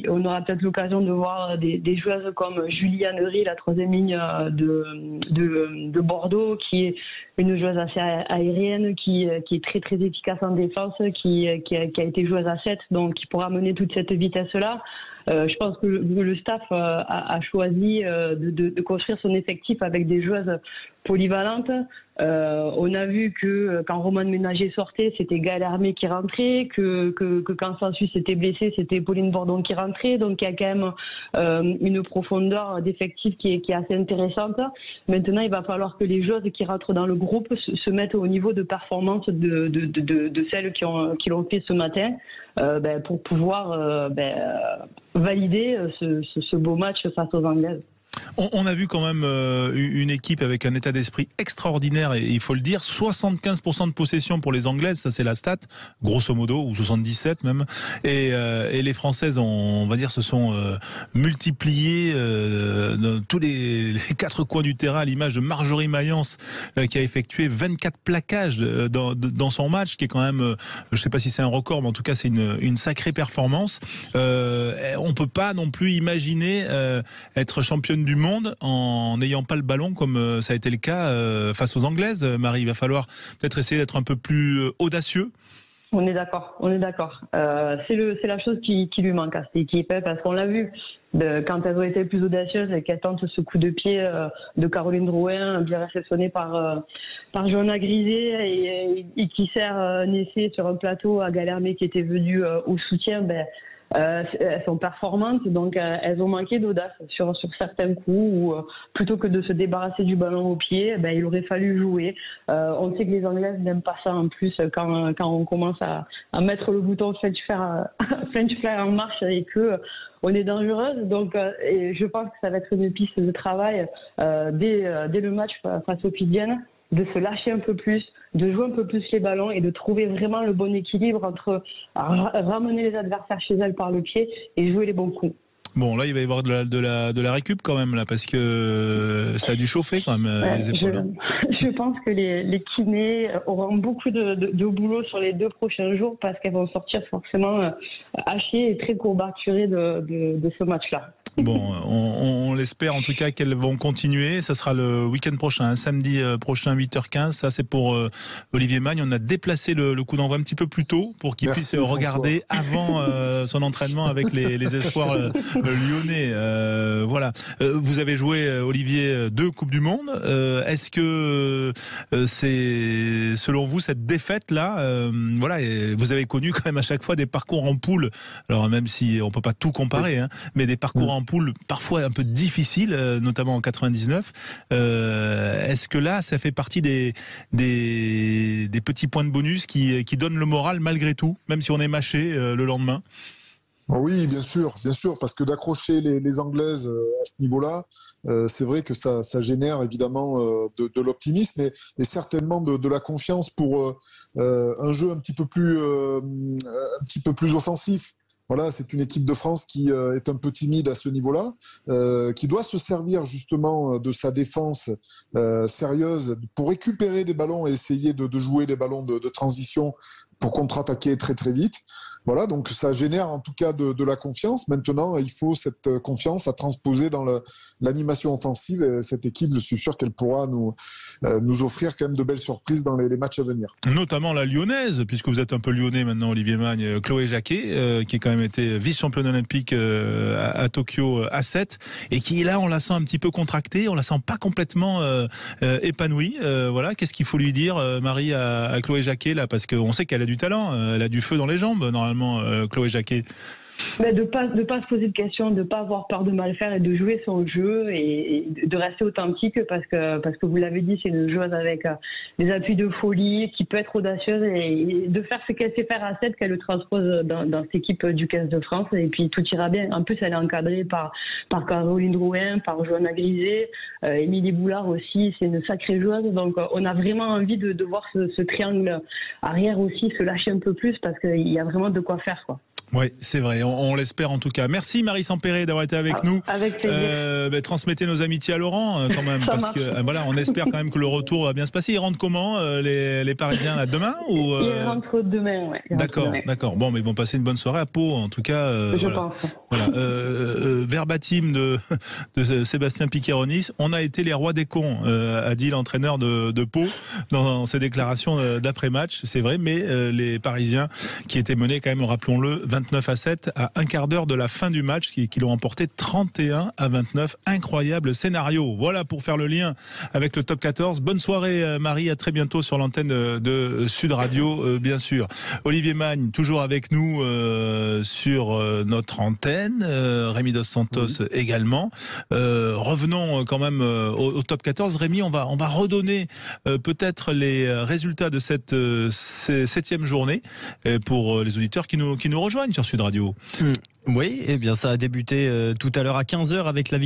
On aura peut-être l'occasion de voir des joueuses comme Juliane Ry, la troisième ligne de Bordeaux, qui est une joueuse assez aérienne, qui est très très efficace en défense, qui a été joueuse à 7, donc qui pourra mener toute cette vitesse-là. Je pense que le staff a choisi de construire son effectif avec des joueuses polyvalentes. On a vu que quand Romane Ménager sortait, c'était Gaëlle Hermé qui rentrait, que quand Sensus était blessé, c'était Pauline Bordon qui rentrait. Donc il y a quand même une profondeur d'effectif qui est assez intéressante. Maintenant, il va falloir que les joueuses qui rentrent dans le groupe se mettent au niveau de performance de celles qui l'ont fait ce matin, pour pouvoir valider ce beau match face aux Anglaises. On a vu quand même une équipe avec un état d'esprit extraordinaire, et il faut le dire, 75% de possession pour les Anglaises, ça c'est la stat, grosso modo, ou 77 même, et les Françaises, on va dire, se sont multipliées dans tous les 4 coins du terrain, à l'image de Marjorie Mayence, qui a effectué 24 plaquages dans son match, qui est quand même, je sais pas si c'est un record, mais en tout cas c'est une sacrée performance. On peut pas non plus imaginer être championne du monde en n'ayant pas le ballon comme ça a été le cas face aux Anglaises. Marie, il va falloir peut-être essayer d'être un peu plus audacieux. On est d'accord. C'est la chose qui lui manque à cette équipe, parce qu'on l'a vu quand elles ont été plus audacieuses et qu'elles tentent ce coup de pied de Caroline Drouin, bien réceptionné par Johanna Grisé et qui sert un essai sur un plateau à Gaëlle Hermé qui était venue au soutien. Elles sont performantes, donc elles ont manqué d'audace sur certains coups où plutôt que de se débarrasser du ballon au pied, il aurait fallu jouer. On sait que les Anglaises n'aiment pas ça en plus quand on commence à mettre le bouton French Flair en marche et que on est dangereuse. Donc et je pense que ça va être une piste de travail dès le match face aux Fidjiennes, de se lâcher un peu plus, de jouer un peu plus les ballons et de trouver vraiment le bon équilibre entre ramener les adversaires chez elles par le pied et jouer les bons coups. Bon, là, il va y avoir de la récup quand même, là, parce que ça a dû chauffer quand même les épaules. Je pense que les kinés auront beaucoup de boulot sur les 2 prochains jours parce qu'elles vont sortir forcément hachées et très courbaturées de ce match-là. Bon, on l'espère en tout cas qu'elles vont continuer. Ça sera le week-end prochain, samedi prochain 8h15. Ça c'est pour Olivier Magne. On a déplacé le coup d'envoi un petit peu plus tôt pour qu'il puisse regarder avant son entraînement avec les espoirs lyonnais. Voilà. Vous avez joué, Olivier, 2 Coupes du Monde. Est-ce que c'est selon vous cette défaite-là, voilà, et vous avez connu quand même à chaque fois des parcours en poule. Alors même si on peut pas tout comparer, hein, mais des parcours en poule parfois un peu difficiles, notamment en 99. Est-ce que là, ça fait partie des petits points de bonus qui donnent le moral malgré tout, même si on est mâché le lendemain? Oui, bien sûr, parce que d'accrocher les Anglaises à ce niveau-là, c'est vrai que ça génère évidemment de l'optimisme et certainement de la confiance pour un jeu un petit peu plus offensif. Voilà, c'est une équipe de France qui est un peu timide à ce niveau-là, qui doit se servir justement de sa défense sérieuse pour récupérer des ballons et essayer de jouer des ballons de transition pour contre-attaquer très très vite. Voilà, donc ça génère en tout cas de la confiance. Maintenant, il faut cette confiance à transposer dans l'animation offensive. Et cette équipe, je suis sûr qu'elle pourra nous offrir quand même de belles surprises dans les matchs à venir. Notamment la lyonnaise, puisque vous êtes un peu lyonnais maintenant, Olivier Magne, Chloé Jacquet, qui est quand même été vice-championne olympique à Tokyo à 7, et qui là, on la sent un petit peu contractée, on la sent pas complètement épanouie. Voilà, qu'est-ce qu'il faut lui dire, Marie, à Chloé Jacquet là, parce qu'on sait qu'elle a du talent, elle a du feu dans les jambes normalement, Chloé Jacquet. Mais de pas se poser de questions, de pas avoir peur de mal faire et de jouer son jeu et de rester authentique parce que vous l'avez dit, c'est une joueuse avec des appuis de folie qui peut être audacieuse et de faire ce qu'elle sait faire à 7, qu'elle le transpose dans cette équipe du 15 de France et puis tout ira bien. En plus, elle est encadrée par Caroline Drouin, par Johanna Grisé, Émilie Boulard aussi, c'est une sacrée joueuse. Donc on a vraiment envie de voir ce triangle arrière aussi se lâcher un peu plus parce qu'il y a vraiment de quoi faire, quoi. Oui, c'est vrai, on l'espère en tout cas. Merci Marie Sampéré d'avoir été avec nous. Avec plaisir. Transmettez nos amitiés à Laurent quand même, parce que voilà, on espère quand même que le retour va bien se passer. Ils rentrent comment les Parisiens là, demain ou Ils rentrent demain, ouais. D'accord. Bon, mais ils vont passer une bonne soirée à Pau, en tout cas. Je pense. Voilà. Verbatim de Sébastien Piqueronis, on a été les rois des cons, a dit l'entraîneur de Pau dans ses déclarations d'après-match. C'est vrai, mais les Parisiens qui étaient menés quand même, rappelons-le, 29-7 à un quart d'heure de la fin du match, qui l'ont emporté 31-29. Incroyable scénario. Voilà pour faire le lien avec le top 14. Bonne soirée Marie, à très bientôt sur l'antenne de Sud Radio, bien sûr. Olivier Magne, toujours avec nous sur notre antenne. Rémi Dos Santos également. Revenons quand même au top 14. Rémi, on va redonner peut-être les résultats de cette 7e journée pour les auditeurs qui nous rejoignent sur Sud Radio. Oui, eh bien ça a débuté tout à l'heure à 15h avec la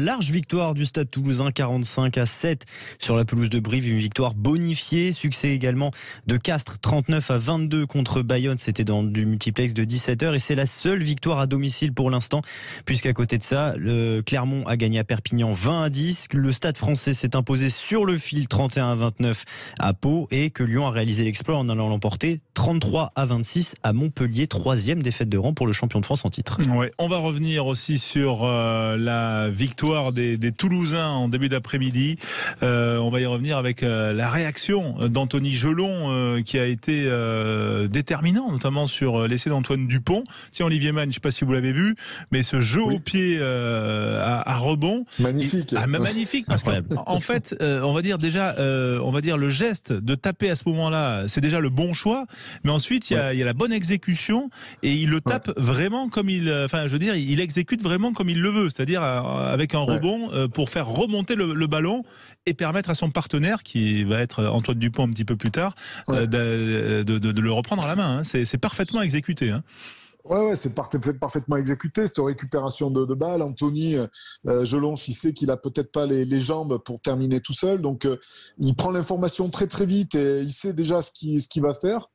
large victoire du Stade Toulousain 45-7 sur la pelouse de Brive, une victoire bonifiée. Succès également de Castres 39-22 contre Bayonne, c'était dans du multiplex de 17h et c'est la seule victoire à domicile pour l'instant, puisqu'à côté de ça, le Clermont a gagné à Perpignan 20-10, le Stade Français s'est imposé sur le fil 31-29 à Pau et que Lyon a réalisé l'exploit en allant l'emporter 33-26 à Montpellier, 3e défaite de rang pour le champion de France en titre. Ouais, on va revenir aussi sur la victoire des Toulousains en début d'après-midi. On va y revenir avec la réaction d'Anthony Gelon qui a été déterminant, notamment sur l'essai d'Antoine Dupont. Tiens, Olivier Magne, je ne sais pas si vous l'avez vu, mais ce jeu au pied à rebond. Magnifique. Magnifique, parce qu'en fait, on va dire déjà, le geste de taper à ce moment-là, c'est déjà le bon choix, mais ensuite, il y a la bonne exécution et il le tape vraiment comme il exécute vraiment comme il le veut, c'est-à-dire avec un rebond pour faire remonter le ballon et permettre à son partenaire, qui va être Antoine Dupont un petit peu plus tard, de le reprendre à la main. Hein. C'est parfaitement exécuté. Hein. Ouais, c'est parfaitement exécuté, cette récupération de balle. Anthony Gelon, il sait qu'il a peut-être pas les jambes pour terminer tout seul, donc il prend l'information très très vite et il sait déjà ce qu'il va faire.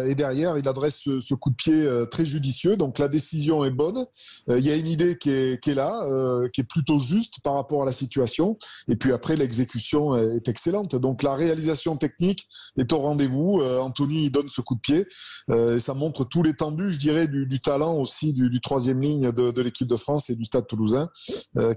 Et derrière, il adresse ce coup de pied très judicieux. Donc la décision est bonne. Il y a une idée qui est là, qui est plutôt juste par rapport à la situation. Et puis après, l'exécution est excellente. Donc la réalisation technique est au rendez-vous. Anthony donne ce coup de pied et ça montre tout l'étendue, je dirais, du talent aussi du troisième ligne de l'équipe de France et du Stade Toulousain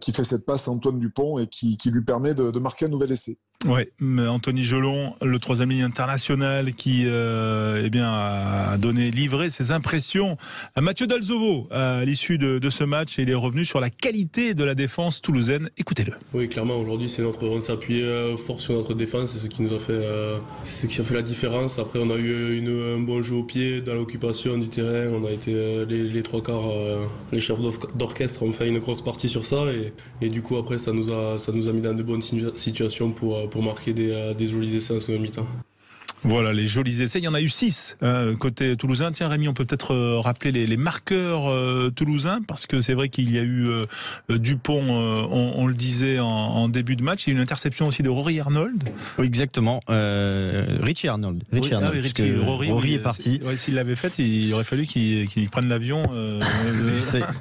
qui fait cette passe à Antoine Dupont et qui lui permet de marquer un nouvel essai. Ouais, Anthony Gelon, le troisième ligne international qui a livré ses impressions à Mathieu Dalzovo à l'issue de ce match, et il est revenu sur la qualité de la défense toulousaine. Écoutez-le. Oui, clairement aujourd'hui on s'est appuyé fort sur notre défense, c'est ce qui nous a fait la différence. Après on a eu un bon jeu au pied dans l'occupation du terrain, on a été les trois quarts, les chefs d'orchestre ont fait une grosse partie sur ça, et du coup après ça nous a mis dans de bonnes situations pour marquer des jolis essais en seconde mi-temps. Voilà, les jolis essais, il y en a eu 6 côté toulousain. Tiens Rémi, on peut peut-être rappeler les marqueurs toulousains, parce que c'est vrai qu'il y a eu Dupont, on le disait en début de match, il y a eu une interception aussi de Rory Arnold. Oui, exactement, Richie Arnold. Rory est parti. S'il l'avait fait, il aurait fallu qu'il prenne l'avion.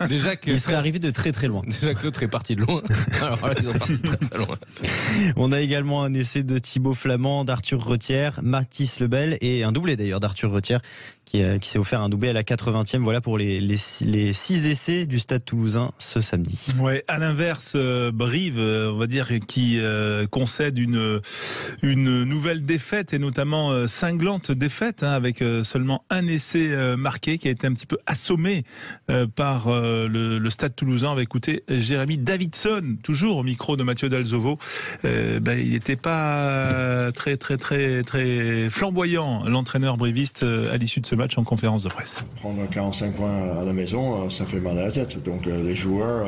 Déjà que il serait arrivé de très très loin. Déjà que l'autre est parti de loin. Alors là, ils ont parti très très loin. On a également un essai de Thibaut Flamand, d'Arthur Retière, Mathis Lebel, et un doublé d'ailleurs d'Arthur Retière qui s'est offert un doublé à la 80e. Voilà pour les 6 essais du Stade Toulousain ce samedi. Ouais, à l'inverse, Brive, on va dire, qui concède une nouvelle défaite, et notamment cinglante défaite, avec seulement un essai marqué, qui a été un petit peu assommé par le Stade Toulousain. On va écouter Jérémy Davidson, toujours au micro de Mathieu Dalzovo. Il n'était pas très très très très flamboyant, l'entraîneur briviste, à l'issue de ce match en conférence de presse. Prendre 45 points à la maison, ça fait mal à la tête. Donc les joueurs,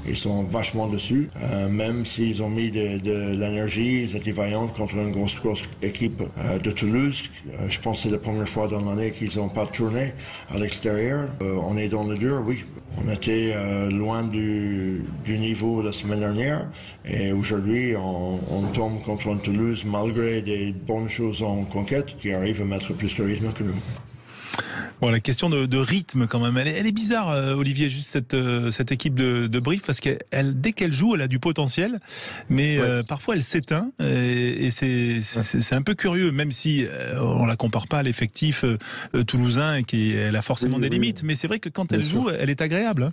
ils sont vachement dessus. Même s'ils ont mis de l'énergie, ils étaient vaillants contre une grosse équipe de Toulouse. Je pense que c'est la première fois dans l'année qu'ils n'ont pas tourné à l'extérieur. On est dans le dur, oui. On était loin du niveau la semaine dernière, et aujourd'hui on tombe contre une Toulouse malgré des bonnes choses en conquête qui arrivent à mettre plus de rythme que nous. Bon, la question de rythme quand même, elle est bizarre, Olivier, juste cette équipe de Brive, parce que dès qu'elle joue, elle a du potentiel, mais parfois elle s'éteint, et c'est un peu curieux, même si on la compare pas à l'effectif toulousain, et elle a forcément des limites, mais c'est vrai que quand elle joue, elle est agréable.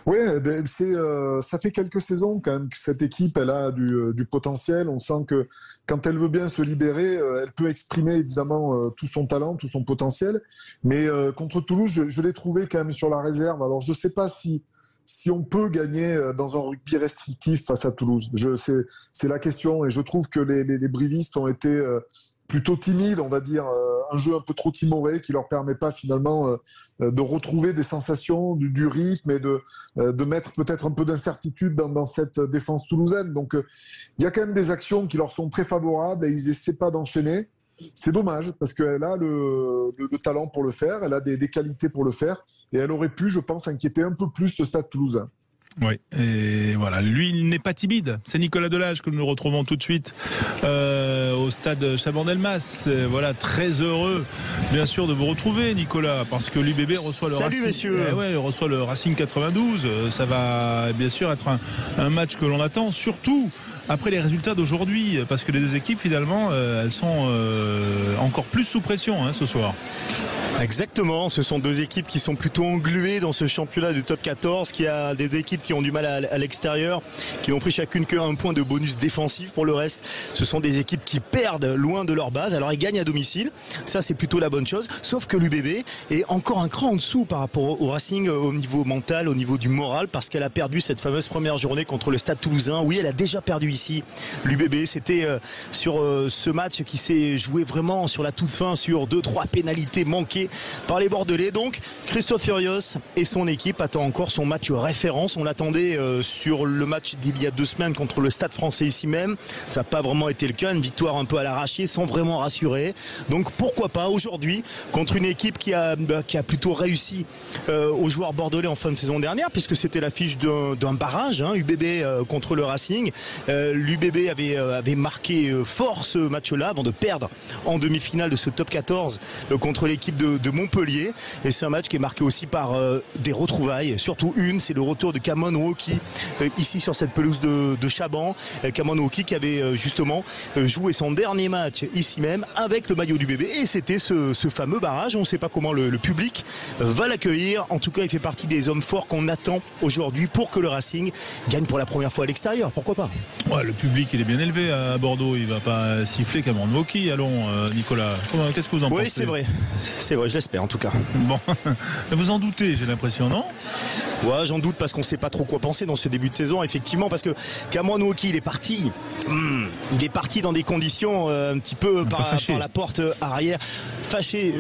Oui, ça fait quelques saisons quand même que cette équipe, elle a du potentiel. On sent que quand elle veut bien se libérer, elle peut exprimer évidemment tout son talent, tout son potentiel. Mais contre Toulouse, je l'ai trouvé quand même sur la réserve. Alors je ne sais pas si on peut gagner dans un rugby restrictif face à Toulouse. C'est la question, et je trouve que les brivistes ont été plutôt timides, on va dire, un jeu un peu trop timoré qui leur permet pas finalement de retrouver des sensations, du rythme, et de mettre peut-être un peu d'incertitude dans cette défense toulousaine. Donc il y a quand même des actions qui leur sont très favorables, et ils essaient pas d'enchaîner. C'est dommage, parce qu'elle a le talent pour le faire, elle a des qualités pour le faire, et elle aurait pu, je pense, inquiéter un peu plus le Stade Toulousain. Oui, et voilà, lui il n'est pas timide, c'est Nicolas Delage que nous retrouvons tout de suite au stade Chaban-Delmas. Voilà, très heureux bien sûr de vous retrouver, Nicolas, parce que l'UBB reçoit le Racing. Messieurs. Reçoit le Racing 92. Ça va bien sûr être un match que l'on attend, surtout après les résultats d'aujourd'hui, parce que les deux équipes finalement elles sont encore plus sous pression ce soir. Exactement, ce sont deux équipes qui sont plutôt engluées dans ce championnat de top 14, qui a des deux équipes qui ont du mal à l'extérieur, qui n'ont pris chacune qu'un point de bonus défensif. Pour le reste, ce sont des équipes qui perdent loin de leur base. Alors ils gagnent à domicile, ça c'est plutôt la bonne chose, sauf que l'UBB est encore un cran en dessous par rapport au Racing au niveau mental, au niveau du moral, parce qu'elle a perdu cette fameuse première journée contre le Stade Toulousain. Oui, elle a déjà perdu ici, l'UBB. C'était sur ce match qui s'est joué vraiment sur la toute fin, sur 2-3 pénalités manquées par les Bordelais. Donc Christophe Furios et son équipe attendent encore son match référence. On l'attendait sur le match d'il y a 2 semaines contre le Stade Français ici même. Ça n'a pas vraiment été le cas, une victoire un peu à l'arraché sans vraiment rassurer. Donc pourquoi pas aujourd'hui contre une équipe qui a plutôt réussi aux joueurs bordelais en fin de saison dernière, puisque c'était l'affiche d'un barrage, UBB contre le Racing. L'UBB avait marqué fort ce match-là avant de perdre en demi-finale de ce top 14 contre l'équipe de de Montpellier. Et c'est un match qui est marqué aussi par des retrouvailles. Surtout une, c'est le retour de Cameron Wauquiez ici sur cette pelouse de Chaban. Cameron Wauquiez qui avait justement joué son dernier match ici même avec le maillot du bébé. Et c'était ce fameux barrage. On ne sait pas comment le public va l'accueillir. En tout cas, il fait partie des hommes forts qu'on attend aujourd'hui pour que le Racing gagne pour la première fois à l'extérieur. Pourquoi pas? Ouais, le public, il est bien élevé à Bordeaux. Il va pas siffler Cameron Wauquiez. Allons, Nicolas. Qu'est-ce que vous en pensez? Oui, c'est vrai. C'est vrai, je l'espère en tout cas. Bon, vous en doutez, j'ai l'impression, non? Ouais, j'en doute parce qu'on ne sait pas trop quoi penser dans ce début de saison, effectivement, parce que Cameron Wauquiez, il est parti dans des conditions un petit peu par la porte arrière, fâché,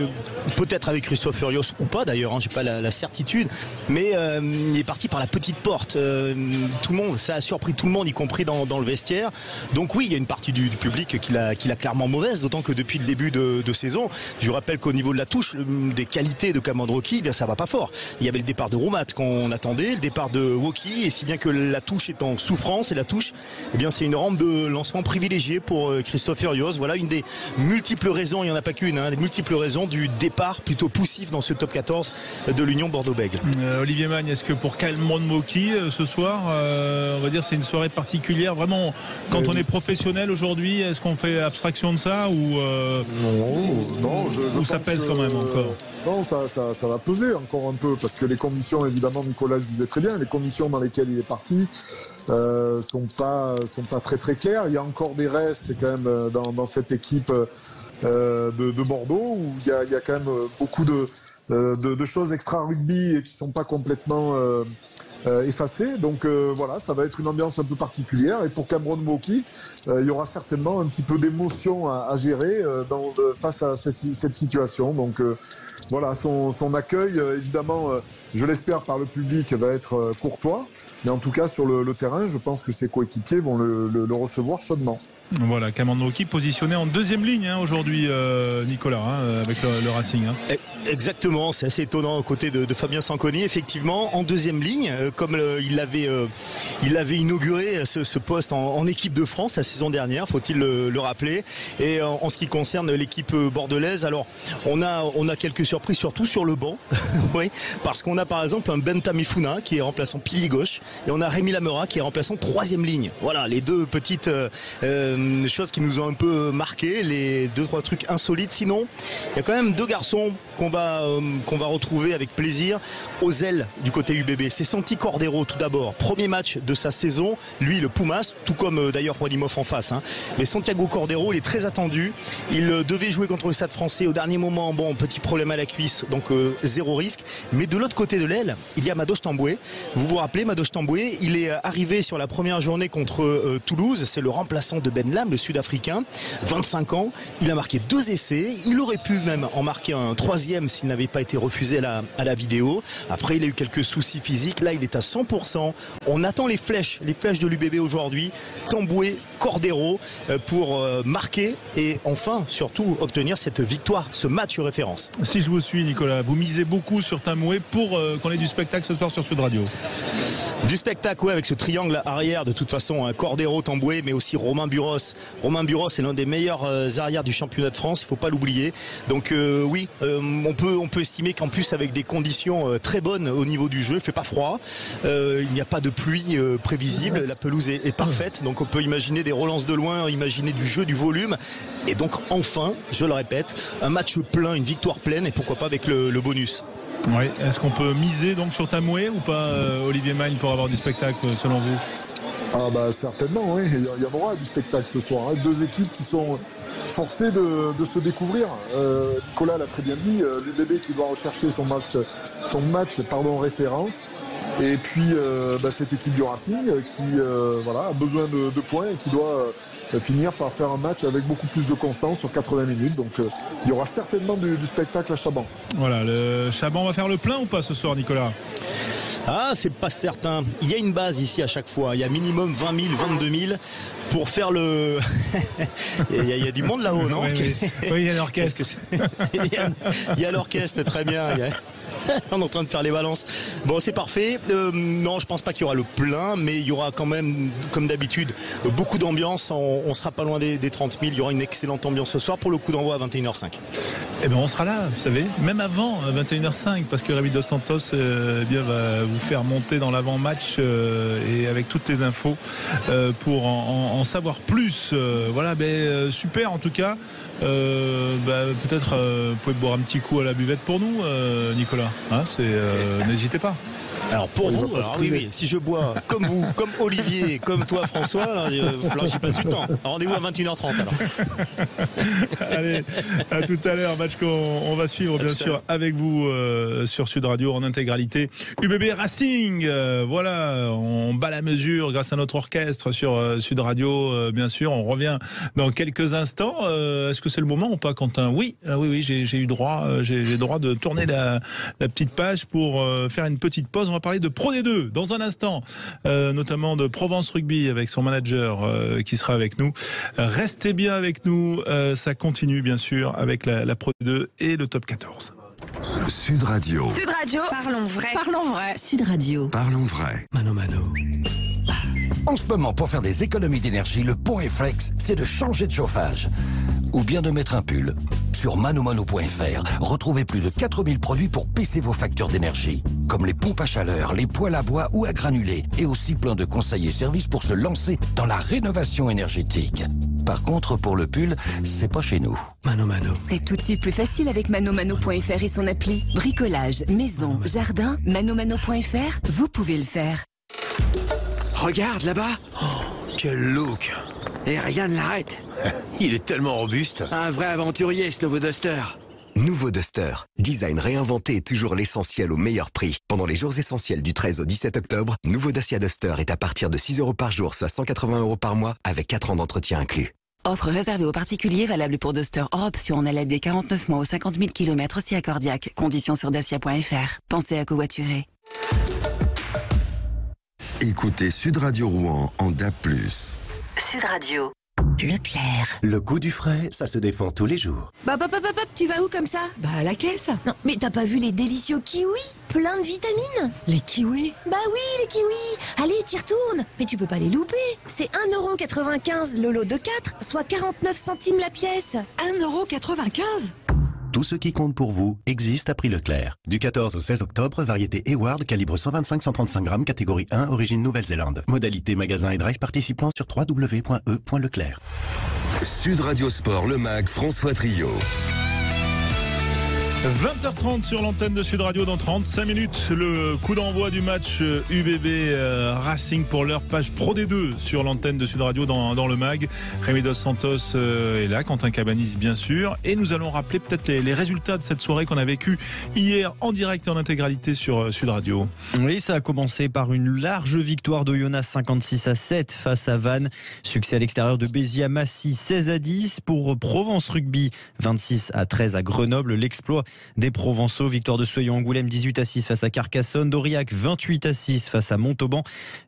peut-être avec Christophe Furios ou pas d'ailleurs, j'ai pas la certitude, mais il est parti par la petite porte. Tout le monde, ça a surpris tout le monde, y compris dans le vestiaire. Donc oui, il y a une partie du public qui l'a clairement mauvaise, d'autant que depuis le début de saison, je vous rappelle qu'au niveau de la touche, des qualités de Cameron Wauquiez, eh bien ça va pas fort. Il y avait le départ de Roumat qu'on attendait, le départ de Wauquiez, et si bien que la touche est en souffrance, et la touche, eh bien c'est une rampe de lancement privilégiée pour Christophe Furios. Voilà une des multiples raisons, il n'y en a pas qu'une, des multiples raisons du départ plutôt poussif dans ce top 14 de l'Union Bordeaux-Bègles. Olivier Magne, est-ce que pour Cameron Wauquiez ce soir, on va dire c'est une soirée particulière, vraiment quand on est professionnel aujourd'hui, est-ce qu'on fait abstraction de ça ou je ça pèse quand même encore? Non, ça va peser encore un peu parce que les conditions, évidemment, Nicolas le disait très bien, les conditions dans lesquelles il est parti sont pas très très claires. Il y a encore des restes quand même dans cette équipe de Bordeaux où il y a quand même beaucoup de choses extra-rugby qui sont pas complètement effacées. Donc voilà, ça va être une ambiance un peu particulière. Et pour Cameron Wauquiez, il y aura certainement un petit peu d'émotion à gérer face à cette situation. Donc voilà, son accueil, évidemment, je l'espère par le public, va être courtois. Mais en tout cas, sur le terrain, je pense que ses coéquipiers vont le recevoir chaudement. Voilà, Cameron Wauquiez positionné en deuxième ligne aujourd'hui, Nicolas, avec le Racing. Exactement, c'est assez étonnant aux côtés de Fabien Sanconi, effectivement, en deuxième ligne, comme il avait inauguré ce poste en équipe de France la saison dernière, faut-il le rappeler. Et en ce qui concerne l'équipe bordelaise, alors on a quelques surprises, surtout sur le banc, oui, parce qu'on a par exemple un Ben Tamifuna qui est remplaçant pilier gauche, et on a Rémi Lamera qui est remplaçant troisième ligne. Voilà, les deux petites choses qui nous ont un peu marqué, les 2-3 trucs insolites. Sinon, il y a quand même deux garçons qu'on va retrouver avec plaisir aux ailes du côté UBB. C'est Santi Cordero tout d'abord, premier match de sa saison, lui le Pumas, tout comme d'ailleurs Wadimov en face. Mais Santiago Cordero, il est très attendu. Il devait jouer contre le Stade Français au dernier moment. Bon, petit problème à la cuisse, donc zéro risque. Mais de l'autre côté de l'aile, il y a Madoche Tamboué. Vous vous rappelez, Madoche Tamboué, il est arrivé sur la première journée contre Toulouse. C'est le remplaçant de Ben Lam, le Sud-Africain, 25 ans. Il a marqué 2 essais. Il aurait pu même en marquer un troisième s'il n'avait pas été refusé à la vidéo. Après, il a eu quelques soucis physiques. Là, il est à 100%. On attend les flèches de l'UBB aujourd'hui. Tamboué, Cordero pour marquer et enfin, surtout, obtenir cette victoire, ce match référence. Si je vous suis, Nicolas, vous misez beaucoup sur Tamboué pour qu'on ait du spectacle ce soir sur Sud Radio. Du spectacle, oui, avec ce triangle arrière, de toute façon, Cordero, Tamboué, mais aussi Romain Buros. Romain Buros est l'un des meilleurs arrières du championnat de France, il ne faut pas l'oublier. Donc oui, on peut estimer qu'en plus, avec des conditions très bonnes au niveau du jeu, il ne fait pas froid, il n'y a pas de pluie prévisible, la pelouse est parfaite, donc on peut imaginer des relances de loin, imaginer du jeu, du volume. Et donc enfin, je le répète, un match plein, une victoire pleine, et pourquoi pas avec le bonus. Oui. Est-ce qu'on peut miser donc sur Tamboué ou pas, Olivier Magne, pour avoir du spectacle selon vous? Ah bah certainement, oui. Il y en aura du spectacle ce soir. Deux équipes qui sont forcées de se découvrir. Nicolas l'a très bien dit, l'UBB qui doit rechercher son match référence. Et puis cette équipe du Racing qui a besoin de points et qui doit finir par faire un match avec beaucoup plus de constance sur 80 minutes. Donc il y aura certainement du spectacle à Chaban. Voilà, le Chaban va faire le plein ou pas ce soir, Nicolas? Ah, c'est pas certain. Il y a une base ici à chaque fois. Il y a minimum 20 000, 22 000 pour faire le... il y a du monde là-haut, non? Oui, il y a l'orchestre. Il y a l'orchestre, très bien. On est en train de faire les balances. Bon, c'est parfait. Non, je pense pas qu'il y aura le plein, mais il y aura quand même, comme d'habitude, beaucoup d'ambiance. On sera pas loin des 30 000. Il y aura une excellente ambiance ce soir pour le coup d'envoi à 21h05. Eh bien, on sera là, vous savez, même avant 21h05, parce que Rémi Dos Santos va vous faire monter dans l'avant-match et avec toutes les infos pour en savoir plus. Voilà, super en tout cas. Peut-être vous pouvez boire un petit coup à la buvette pour nous, Nicolas. N'hésitez pas. Alors pour vous, oui, si je bois comme vous, comme Olivier, comme toi François, là j'y passe du temps. Rendez-vous à 21h30 alors. Allez, à tout à l'heure, match qu'on va suivre bien sûr avec vous sur Sud Radio en intégralité. UBB Racing, voilà, on bat la mesure grâce à notre orchestre sur Sud Radio, bien sûr. On revient dans quelques instants. Est-ce que c'est le moment ou pas, Quentin? Oui, j'ai eu droit, j'ai droit de tourner la petite page pour faire une petite pause. On va parler de Pro D2 dans un instant, notamment de Provence Rugby avec son manager qui sera avec nous. Restez bien avec nous, ça continue bien sûr avec la Pro D2 et le Top 14. Sud Radio. Sud Radio, parlons vrai. Parlons vrai. Sud Radio. Parlons vrai. Mano Mano. En ce moment, pour faire des économies d'énergie, le bon réflexe, c'est de changer de chauffage. Ou bien de mettre un pull. Sur manomano.fr, retrouvez plus de 4000 produits pour baisser vos factures d'énergie. Comme les pompes à chaleur, les poêles à bois ou à granulés. Et aussi plein de conseils et services pour se lancer dans la rénovation énergétique. Par contre, pour le pull, c'est pas chez nous. Mano Mano. C'est tout de suite plus facile avec manomano.fr et son appli. Bricolage, maison, jardin, manomano.fr, vous pouvez le faire. Regarde là-bas. Oh, quel look. Et rien ne l'arrête. Il est tellement robuste. Un vrai aventurier, ce nouveau Duster. Nouveau Duster. Design réinventé et toujours l'essentiel au meilleur prix. Pendant les jours essentiels du 13 au 17 octobre, nouveau Dacia Duster est à partir de 6 € par jour, soit 180 € par mois, avec 4 ans d'entretien inclus. Offre réservée aux particuliers, valable pour Duster hors option en LLD des 49 mois aux 50 000 km si accordiaque. Conditions sur dacia.fr. Pensez à covoiturer. Écoutez Sud Radio Rouen en DAB+. Sud Radio. Leclerc. Le goût du frais, ça se défend tous les jours. Tu vas où comme ça? Bah à la caisse. Non, mais t'as pas vu les délicieux kiwis? Plein de vitamines. Les kiwis? Bah oui, les kiwis. Allez, t'y retournes. Mais tu peux pas les louper. C'est 1,95 € le lot de 4, soit 49 centimes la pièce. 1,95 €? Tout ce qui compte pour vous existe à prix Leclerc. Du 14 au 16 octobre, variété Hayward, calibre 125-135 grammes, catégorie 1, origine Nouvelle-Zélande. Modalité magasin et drive participant sur www.e.leclerc. Sud Radio Sport, le MAG, François Trio. 20h30 sur l'antenne de Sud Radio. Dans 35 minutes, le coup d'envoi du match UBB Racing pour leur page Pro D2 sur l'antenne de Sud Radio dans le MAG. Rémi Dos Santos est là, Quentin Cabanis bien sûr, et nous allons rappeler peut-être les résultats de cette soirée qu'on a vécue hier en direct et en intégralité sur Sud Radio. Oui, ça a commencé par une large victoire d'Oyonnax 56-7 face à Vannes. Succès à l'extérieur de Béziers-Massy 16-10 pour Provence Rugby 26-13 à Grenoble. L'exploit des Provençaux, victoire de Soyons-Angoulême 18-6 face à Carcassonne, d'Aurillac 28-6 face à Montauban,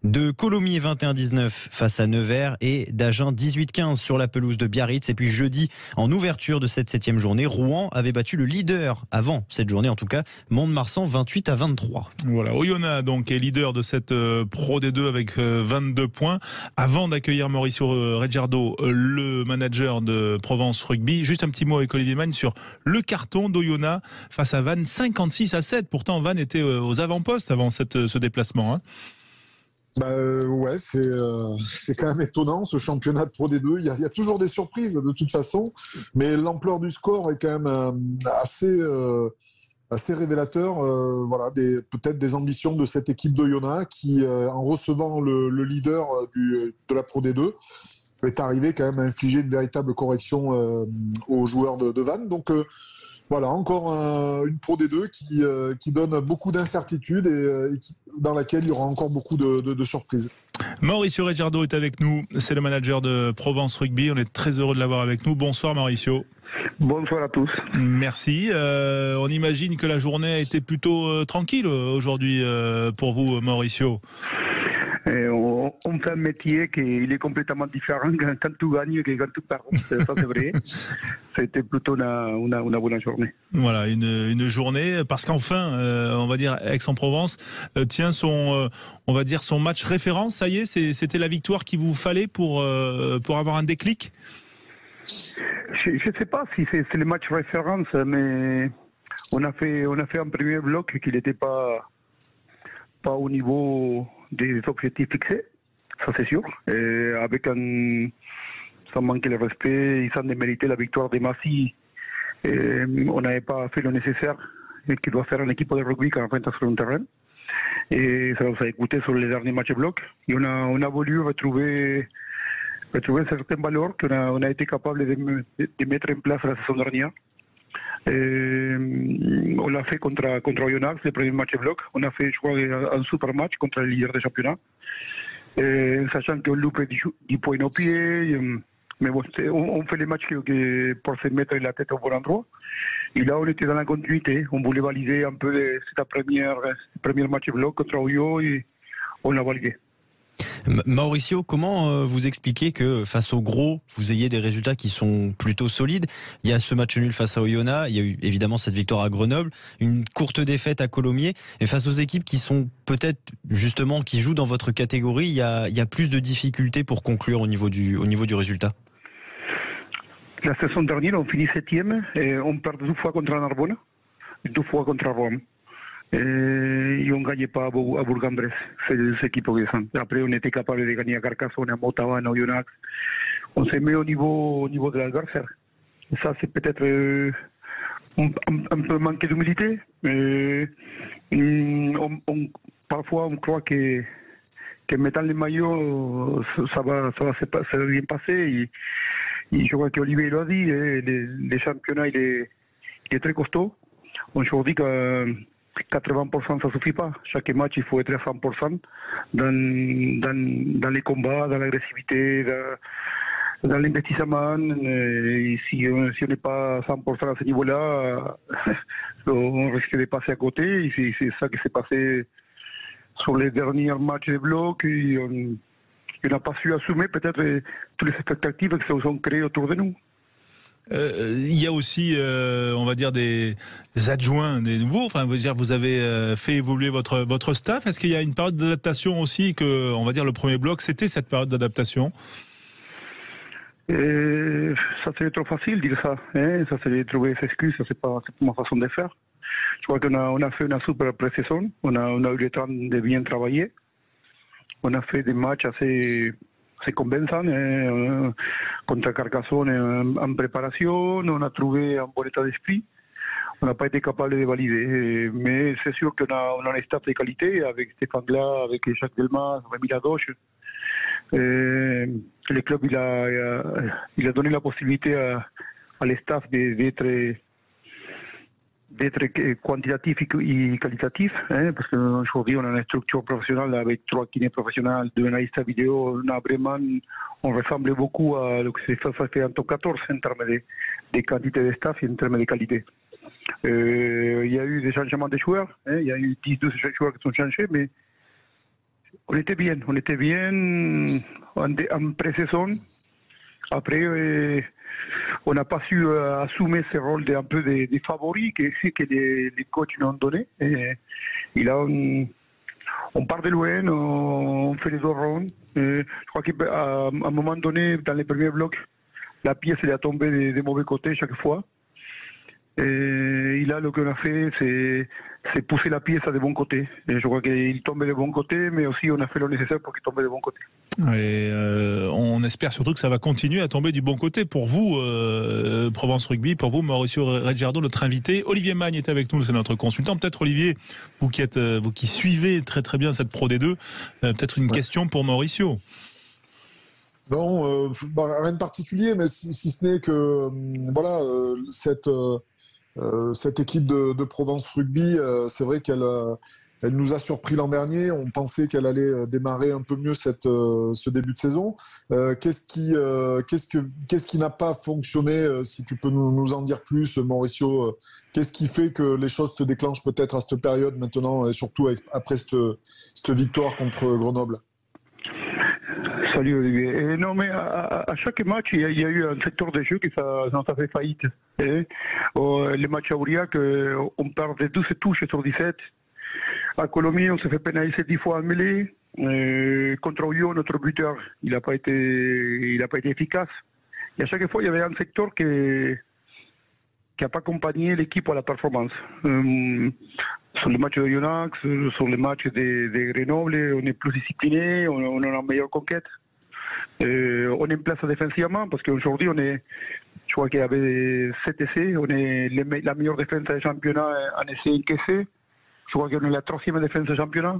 de Colomiers 21-19 face à Nevers et d'Agen 18-15 sur la pelouse de Biarritz. Et puis jeudi, en ouverture de cette 7e journée, Rouen avait battu le leader avant cette journée, en tout cas Mont-de-Marsan 28-23. Voilà, Oyonnax donc est leader de cette Pro D2 avec 22 points. Avant d'accueillir Mauricio Reggiardo, le manager de Provence Rugby, juste un petit mot avec Olivier Magne sur le carton d'Oyonnax face à Vannes 56-7. Pourtant Vannes était aux avant-postes avant ce déplacement. Ouais, c'est quand même étonnant ce championnat de Pro D2. Il y a toujours des surprises de toute façon, mais l'ampleur du score est quand même assez révélateur. Voilà, peut-être des ambitions de cette équipe d'Oyonnax qui, en recevant le leader de la Pro D2, est arrivé quand même à infliger une véritable correction aux joueurs de Vannes. Donc voilà, encore une Pro D2 qui donne beaucoup d'incertitudes et dans laquelle il y aura encore beaucoup de surprises. Mauricio Reggiardo est avec nous, c'est le manager de Provence Rugby. On est très heureux de l'avoir avec nous. Bonsoir Mauricio. Bonsoir à tous. Merci. On imagine que la journée a été plutôt tranquille aujourd'hui pour vous, Mauricio. On on fait un métier qui est complètement différent quand tu gagnes que quand tu perds. Ça, c'est vrai. C'était plutôt une bonne journée. Voilà, une journée, parce qu'enfin, on va dire, Aix-en-Provence tient son match référence. Ça y est, c'était la victoire qu'il vous fallait pour avoir un déclic. Je ne sais pas si c'est le match référence, mais on a fait un premier bloc qui n'était pas au niveau des objectifs fixés, ça c'est sûr. Et avec sans manquer le respect et sans démériter la victoire de Massy, on n'avait pas fait le nécessaire qu'il doit faire une équipe de rugby quand on rentre sur un terrain. Et ça nous a écouté sur les derniers matchs blocs. Et on a voulu retrouver certaines valeurs qu'on a été capable de mettre en place la saison dernière. On l'a fait contre Oyonnax, le premier match bloc. On a fait, je crois, un super match contre le leader du championnat. Sachant qu'on loupe 10 points au pied. Mais bon, on fait les matchs pour se mettre la tête au bon endroit. Et là, on était dans la continuité. On voulait valider un peu cette premier match bloc contre Oyo et on l'a validé. Mauricio, comment vous expliquez que face aux gros, vous ayez des résultats qui sont plutôt solides? Il y a ce match nul face à Oyonnax, il y a eu évidemment cette victoire à Grenoble, une courte défaite à Colomiers, et face aux équipes qui sont peut-être justement, qui jouent dans votre catégorie, il y a plus de difficultés pour conclure au niveau du résultat. La saison dernière, on finit 7e et on perd 2 fois contre Narbonne, 2 fois contre Rome. Et on ne gagnait pas à Bourg-en-Bresse, c'est des équipes qui sont. Après, on était capable de gagner à Carcassonne, à Montauban, à Oyonnax. On s'est mis au niveau de l'adversaire. Ça, c'est peut-être un peu manqué d'humilité. Parfois, on croit que mettant les maillots, ça va bien passer. Et je crois qu'Olivier l'a dit, les championnats, il est très costaud. Aujourd'hui, 80% ça ne suffit pas. Chaque match, il faut être à 100% dans les combats, dans l'agressivité, dans l'investissement. Et si on n'est pas à 100% à ce niveau-là, on risque de passer à côté. Et c'est ça qui s'est passé sur les derniers matchs de bloc. On n'a pas su assumer peut-être toutes les expectatives qui se sont créées autour de nous. Il y a aussi, on va dire, des adjoints, des nouveaux. Enfin, vous avez fait évoluer votre staff. Est-ce qu'il y a une période d'adaptation aussi que, on va dire, le premier bloc, c'était cette période d'adaptation? Ça serait trop facile de dire ça. Ça serait trouver des excuses. Ça, c'est pas ma façon de faire. Je crois qu'on a fait une super pré-saison. On a eu le temps de bien travailler. On a fait des matchs assez convaincant contre Carcassonne en préparation. On a trouvé un bon état d'esprit. On n'a pas été capable de valider. Mais c'est sûr qu'on a un staff de qualité avec Stéphane Glas, avec Jacques Delmas, Rémi Ladoche. Le club il a donné la possibilité à l'staff d'être quantitatif et qualitatif, parce qu'aujourd'hui on a une structure professionnelle avec 3 kinés professionnels, 2 analystes vidéo. On ressemble beaucoup à ce que ça fait en top 14 en termes de quantité de staff et en termes de qualité. Il y a eu des changements de joueurs, il y a eu 10-12 joueurs qui sont changés, mais on était bien en pré-saison. Après, on n'a pas su assumer ce rôle d'un peu des favoris que les coachs nous ont donné. Et là, on part de loin, on fait les 2 rounds. Je crois qu'à un moment donné, dans les premiers blocs, la pièce elle a tombé des mauvais côtés chaque fois. Et là, ce qu'on a fait, c'est pousser la pièce à des bons côtés. Et je crois qu'il tombait de bons côtés, mais aussi on a fait le nécessaire pour qu'il tombe de bons côtés. Et on espère surtout que ça va continuer à tomber du bon côté pour vous, Provence Rugby, pour vous, Mauricio Reggiardo, notre invité. Olivier Magne est avec nous, c'est notre consultant. Peut-être, Olivier, vous qui suivez très très bien cette Pro D2, peut-être une question pour Mauricio. Non, rien de particulier, mais si ce n'est que cette équipe de Provence Rugby, c'est vrai qu'elle nous a surpris l'an dernier. On pensait qu'elle allait démarrer un peu mieux ce début de saison. Qu'est-ce qui n'a pas fonctionné? Si tu peux nous en dire plus, Mauricio. Qu'est-ce qui fait que les choses se déclenchent peut-être à cette période maintenant, et surtout après cette victoire contre Grenoble? Salut Olivier. Non, mais à chaque match, il y a eu un secteur de jeu qui ça fait faillite. Les matchs à Aurillac, on perd de 12 touches sur 17. À Colomiers, on se fait pénaliser 10 fois en mêlée. Contre Oyo, notre buteur, il n'a pas été efficace. Et à chaque fois, il y avait un secteur qui n'a pas accompagné l'équipe à la performance. Sur les matchs de Yonax, sur les matchs de Grenoble, on est plus discipliné, on a une meilleure conquête. On est en place défensivement parce qu'aujourd'hui, je crois qu'il y avait 7 essais, on est la meilleure défense du championnat en essais encaissés. Je crois qu'on est la 3e défense du championnat.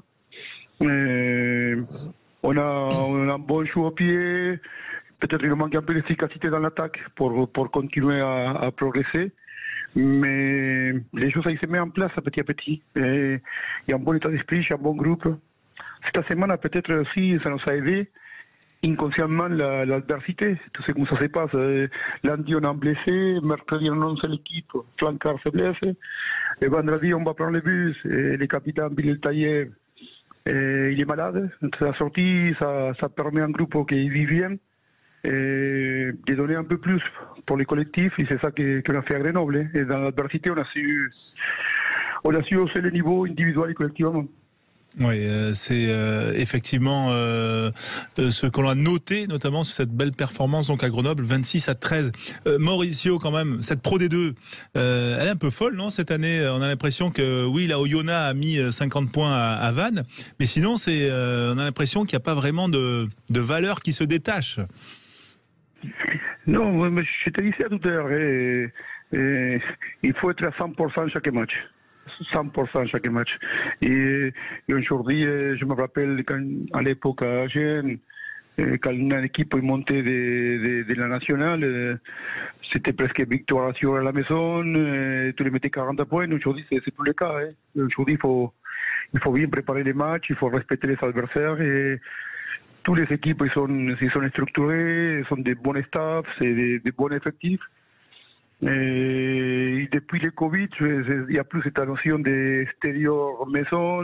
On a un bon jeu au pied. Peut-être qu'il manque un peu d'efficacité dans l'attaque pour continuer à progresser. Mais les choses, ça se met en place petit à petit. Et il y a un bon état d'esprit, il y a un bon groupe. Cette semaine, peut-être aussi, ça nous a aidé inconsciemment l'adversité. Tout ce que ça se passe. Lundi, on a blessé. Mercredi, on annonce l'équipe. Flancard se blesse. Et vendredi, on va prendre le bus. Et le capitaine Bilal Taïev, il est malade. La sortie, ça permet à un groupe qui vit bien de donner un peu plus pour les collectifs. Et c'est ça qu'on a fait à Grenoble. Et dans l'adversité, on a su hausser les niveaux individuels et collectivement. Oui, c'est effectivement ce qu'on a noté, notamment sur cette belle performance donc à Grenoble, 26-13. Mauricio, quand même, cette Pro D2, elle est un peu folle, non, cette année? On a l'impression que, oui, la Oyonnax a mis 50 points à Vannes, mais sinon, on a l'impression qu'il n'y a pas vraiment de valeur qui se détache. Non, mais je te disais tout à l'heure, il faut être à 100% chaque match. 100% chaque match. Et aujourd'hui, je me rappelle à l'époque à Agen, quand une équipe est montée de la nationale, c'était presque victoire sur la maison, tous les mettaient 40 points. Aujourd'hui, c'est plus le cas. Aujourd'hui, il faut bien préparer les matchs, il faut respecter les adversaires. Et toutes les équipes ils sont structurées, ils sont des bons staffs, c'est des bons effectifs. Et depuis le Covid, il y a plus cette notion d'extérieur maison.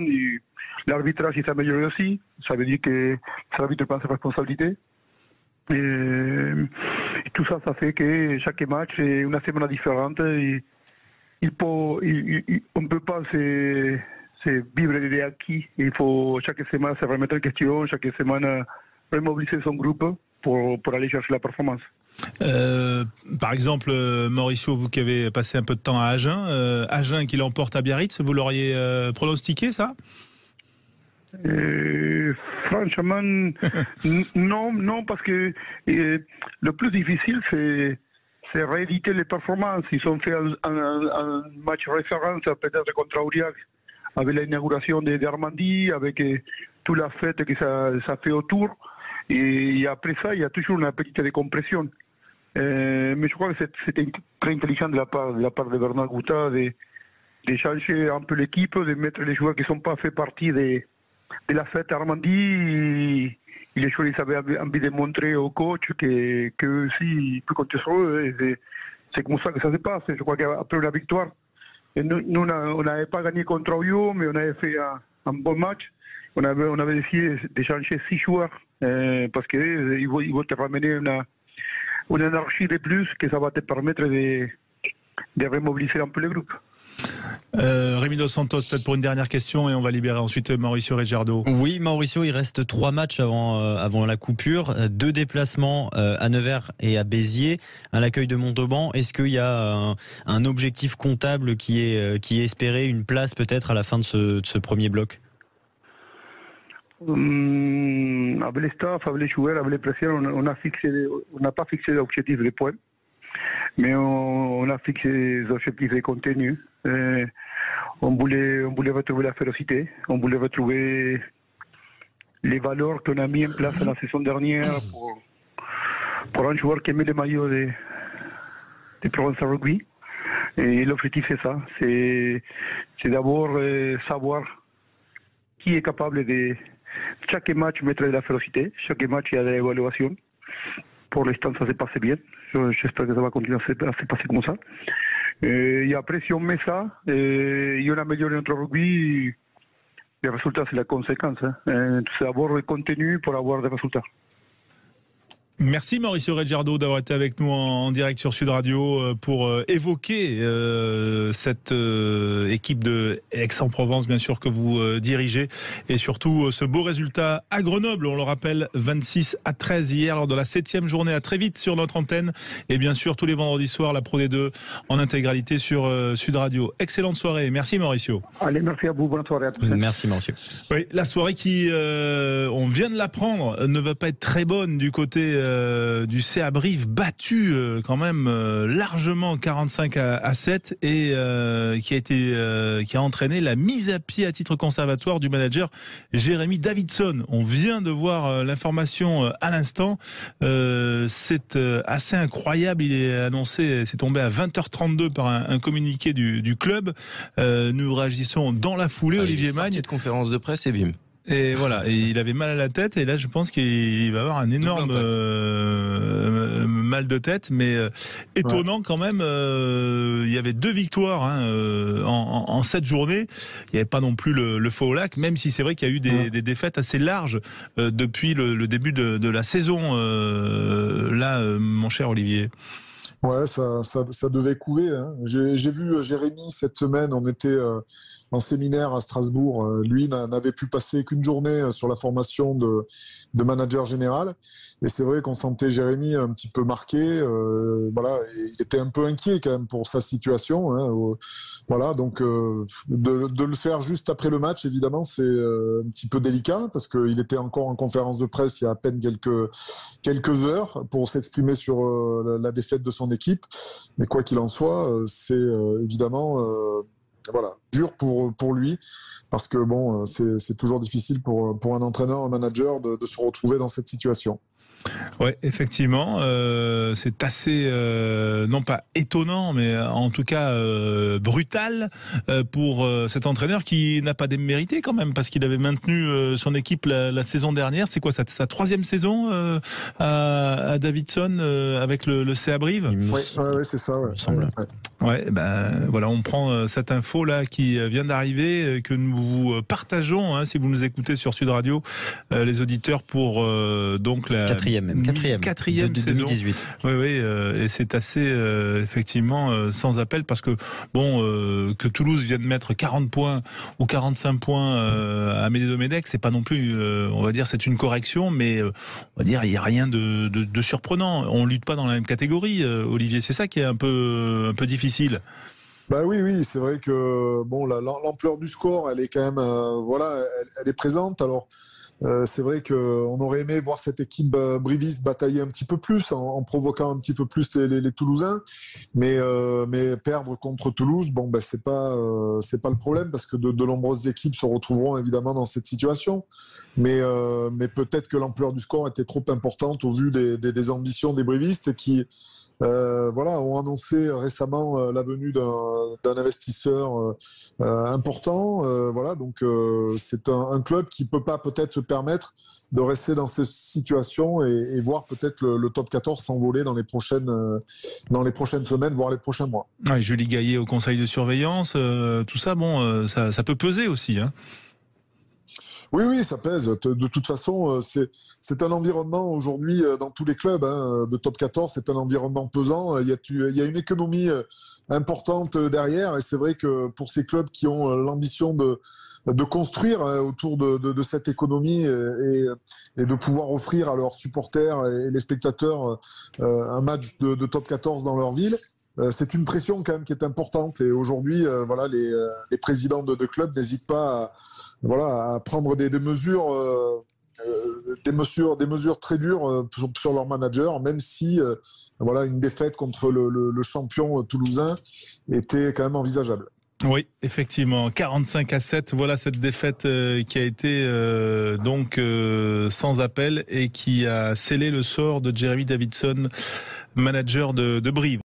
L'arbitrage s'est amélioré aussi. Ça veut dire que l'arbitre prend ses responsabilités. Et tout ça, ça fait que chaque match est une semaine différente. Et on ne peut pas se vivre des acquis. Il faut chaque semaine se remettre en question, chaque semaine remobiliser son groupe pour aller chercher la performance. Par exemple, Mauricio, vous qui avez passé un peu de temps à Agen, Agen qui l'emporte à Biarritz, vous l'auriez pronostiqué ça? Franchement, non, parce que le plus difficile, c'est rééditer les performances. Ils ont fait un match référence peut-être contre Aurillac, avec l'inauguration d'Armandie, avec toute la fête que ça fait autour. Et après ça, il y a toujours une petite décompression. Mais je crois que c'était très intelligent de la part de Bernard Gouta de changer un peu l'équipe, de mettre les joueurs qui ne sont pas fait partie de la fête Armandie. Et les joueurs ils avaient envie de montrer au coach qu'eux aussi ils peuvent compter sur eux. C'est comme ça que ça se passe. Je crois qu'après la victoire, nous on n'avait pas gagné contre Oyo, mais on avait fait un bon match. On avait essayé de changer 6 joueurs parce qu'ils vont te ramener une énergie de plus que ça va te permettre de remobiliser un peu le groupe. Rémi Dos Santos, peut-être pour une dernière question et on va libérer ensuite Mauricio Reggiardo. Oui, Mauricio, il reste 3 matchs avant la coupure, 2 déplacements à Nevers et à Béziers, un accueil de Montauban. Est-ce qu'il y a un objectif comptable qui est espéré, une place peut-être à la fin de ce premier bloc? Avec les staff, avec les joueurs, avec les pressions, on n'a pas fixé d'objectif de points, mais on a fixé des objectifs de contenu. On voulait retrouver la férocité, on voulait retrouver les valeurs qu'on a mis en place la saison dernière pour un joueur qui aimait le maillot de Provence Rugby. Et l'objectif c'est ça, c'est d'abord savoir qui est capable de chaque match mettre de la férocité, chaque match il y a de l'évaluation. Pour l'instant ça se passe bien, j'espère que ça va continuer à se passer comme ça. Et après si on met ça et on améliore notre rugby, les résultats c'est la conséquence. C'est avoir le contenu pour avoir des résultats. Merci Mauricio Reggiardo d'avoir été avec nous en direct sur Sud Radio pour évoquer cette équipe de Aix-en-Provence, bien sûr, que vous dirigez, et surtout ce beau résultat à Grenoble. On le rappelle, 26-13 hier lors de la 7e journée. À très vite sur notre antenne, et bien sûr tous les vendredis soirs la Pro D2 en intégralité sur Sud Radio. Excellente soirée. Merci Mauricio. Allez, merci à vous. Bonne soirée à tous. Merci Mauricio. Oui, la soirée qui, on vient de l'apprendre, ne va pas être très bonne du côté du CA Brive, battu quand même largement 45-7 et qui a entraîné la mise à pied à titre conservatoire du manager Jérémy Davidson. On vient de voir l'information à l'instant. C'est assez incroyable. Il est annoncé, c'est tombé à 20h32 par un communiqué du club. Nous réagissons dans la foulée. Olivier Magne. De conférence de presse et bim. Et voilà, et il avait mal à la tête, et là je pense qu'il va avoir un énorme mal de tête, mais étonnant quand même. Il y avait 2 victoires en 7 journées. Il n'y avait pas non plus le feu au lac, même si c'est vrai qu'il y a eu des défaites assez larges depuis le début de la saison. Là, mon cher Olivier. Ouais, ça devait couver. Hein. J'ai vu Jérémy cette semaine, on était en séminaire à Strasbourg. Lui n'avait pu passer qu'une journée sur la formation de manager général. Et c'est vrai qu'on sentait Jérémy un petit peu marqué. Voilà, et il était un peu inquiet quand même pour sa situation. Hein. Voilà, donc de le faire juste après le match, évidemment, c'est un petit peu délicat parce qu'il était encore en conférence de presse il y a à peine quelques heures pour s'exprimer sur la défaite de son équipe, mais quoi qu'il en soit, c'est évidemment voilà, dur pour lui, parce que bon, c'est toujours difficile pour un entraîneur, un manager de se retrouver dans cette situation. Oui, effectivement, c'est assez, non pas étonnant, mais en tout cas brutal pour cet entraîneur qui n'a pas démérité quand même, parce qu'il avait maintenu son équipe la saison dernière. C'est quoi, sa 3e saison à Davidson avec le CA Brive? Oui, c'est ça. Ouais. Ouais, ben voilà, on prend cette info là qui vient d'arriver, que nous vous partageons, si vous nous écoutez sur Sud Radio, les auditeurs, pour donc la quatrième de saison 2018. Oui, et c'est assez effectivement sans appel, parce que bon, que Toulouse vienne mettre 40 points ou 45 points à Médé-Domenech, c'est pas non plus, on va dire, c'est une correction, mais on va dire il y a rien de surprenant. On lutte pas dans la même catégorie, Olivier. C'est ça qui est un peu difficile. Bah oui, c'est vrai que bon, l'ampleur du score, elle est quand même, voilà, elle est présente. Alors, c'est vrai qu'on aurait aimé voir cette équipe briviste batailler un petit peu plus, en provoquant un petit peu plus les Toulousains, mais perdre contre Toulouse, bon, ben c'est pas le problème, parce que de nombreuses équipes se retrouveront évidemment dans cette situation, mais peut-être que l'ampleur du score était trop importante au vu des ambitions des brivistes qui, voilà, ont annoncé récemment la venue d'un investisseur important, voilà, donc c'est un club qui peut pas peut-être se permettre de rester dans ces situations et voir peut-être le top 14 s'envoler dans les prochaines semaines, voire les prochains mois. Ouais, Julie Gaillet au conseil de surveillance, tout ça, bon, ça peut peser aussi, hein. Oui, ça pèse. De toute façon, c'est un environnement aujourd'hui dans tous les clubs de top 14, c'est un environnement pesant. Il y a une économie importante derrière, et c'est vrai que pour ces clubs qui ont l'ambition de construire autour de cette économie et de pouvoir offrir à leurs supporters et les spectateurs un match de top 14 dans leur ville, c'est une pression quand même qui est importante, et aujourd'hui, voilà, les présidents de clubs n'hésitent pas à prendre des mesures très dures sur leurs managers, même si voilà, une défaite contre le champion toulousain était quand même envisageable. Oui, effectivement, 45-7, voilà cette défaite qui a été donc sans appel et qui a scellé le sort de Jérémy Davidson, manager de Brive.